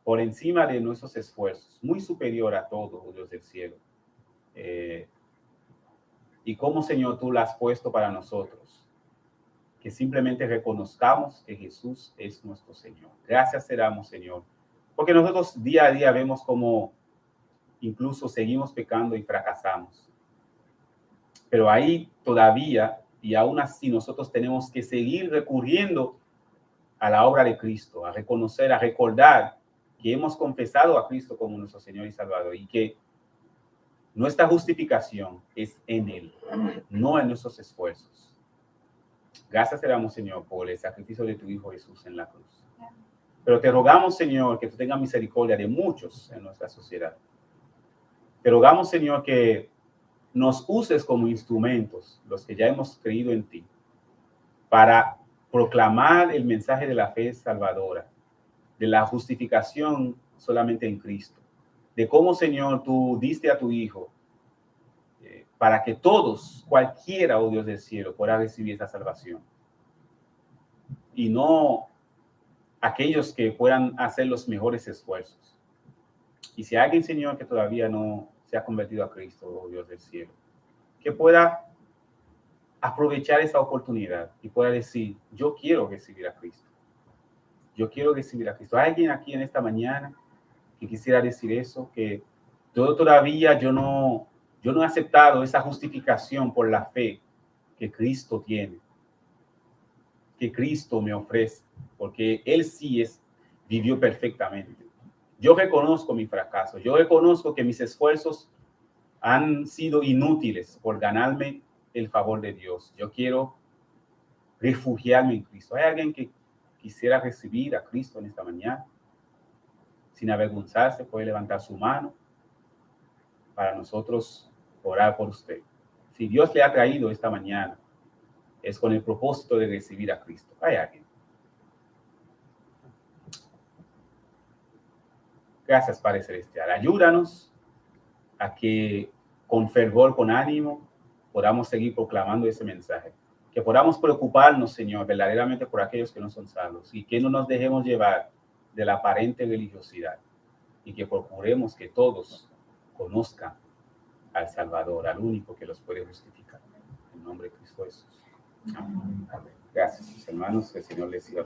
por encima de nuestros esfuerzos, muy superior a todo, oh Dios del cielo. Y cómo, Señor, tú la has puesto para nosotros. Que simplemente reconozcamos que Jesús es nuestro Señor. Gracias te damos, Señor, porque nosotros día a día vemos cómo incluso seguimos pecando y fracasamos. Pero ahí todavía, y aún así, nosotros tenemos que seguir recurriendo a la obra de Cristo, a reconocer, a recordar que hemos confesado a Cristo como nuestro Señor y Salvador y que nuestra justificación es en Él, no en nuestros esfuerzos. Gracias te damos, Señor, por el sacrificio de tu Hijo Jesús en la cruz. Pero te rogamos, Señor, que tú tengas misericordia de muchos en nuestra sociedad. Te rogamos, Señor, que nos uses como instrumentos, los que ya hemos creído en ti, para proclamar el mensaje de la fe salvadora, de la justificación solamente en Cristo, de cómo, Señor, tú diste a tu Hijo para que todos, cualquiera, oh Dios del cielo, pueda recibir esa salvación. Y no aquellos que puedan hacer los mejores esfuerzos. Y si hay alguien, Señor, que todavía no se ha convertido a Cristo, oh Dios del cielo, que pueda aprovechar esa oportunidad y pueda decir, yo quiero recibir a Cristo. Yo quiero recibir a Cristo. ¿Hay alguien aquí en esta mañana que quisiera decir eso? Que todavía yo no he aceptado esa justificación por la fe que Cristo tiene, que Cristo me ofrece, porque Él sí vivió perfectamente. Yo reconozco mi fracaso, yo reconozco que mis esfuerzos han sido inútiles por ganarme el favor de Dios. Yo quiero refugiarme en Cristo. ¿Hay alguien que quisiera recibir a Cristo en esta mañana? Sin avergonzarse, puede levantar su mano para nosotros orar por usted. Si Dios le ha traído esta mañana, es con el propósito de recibir a Cristo. ¿Hay alguien? Gracias, Padre Celestial. Ayúdanos a que con fervor, con ánimo, podamos seguir proclamando ese mensaje. Que podamos preocuparnos, Señor, verdaderamente por aquellos que no son salvos y que no nos dejemos llevar de la aparente religiosidad y que procuremos que todos conozcan al Salvador, al único que los puede justificar. En nombre de Cristo Jesús. Amén. Gracias, hermanos. Que el Señor les siga.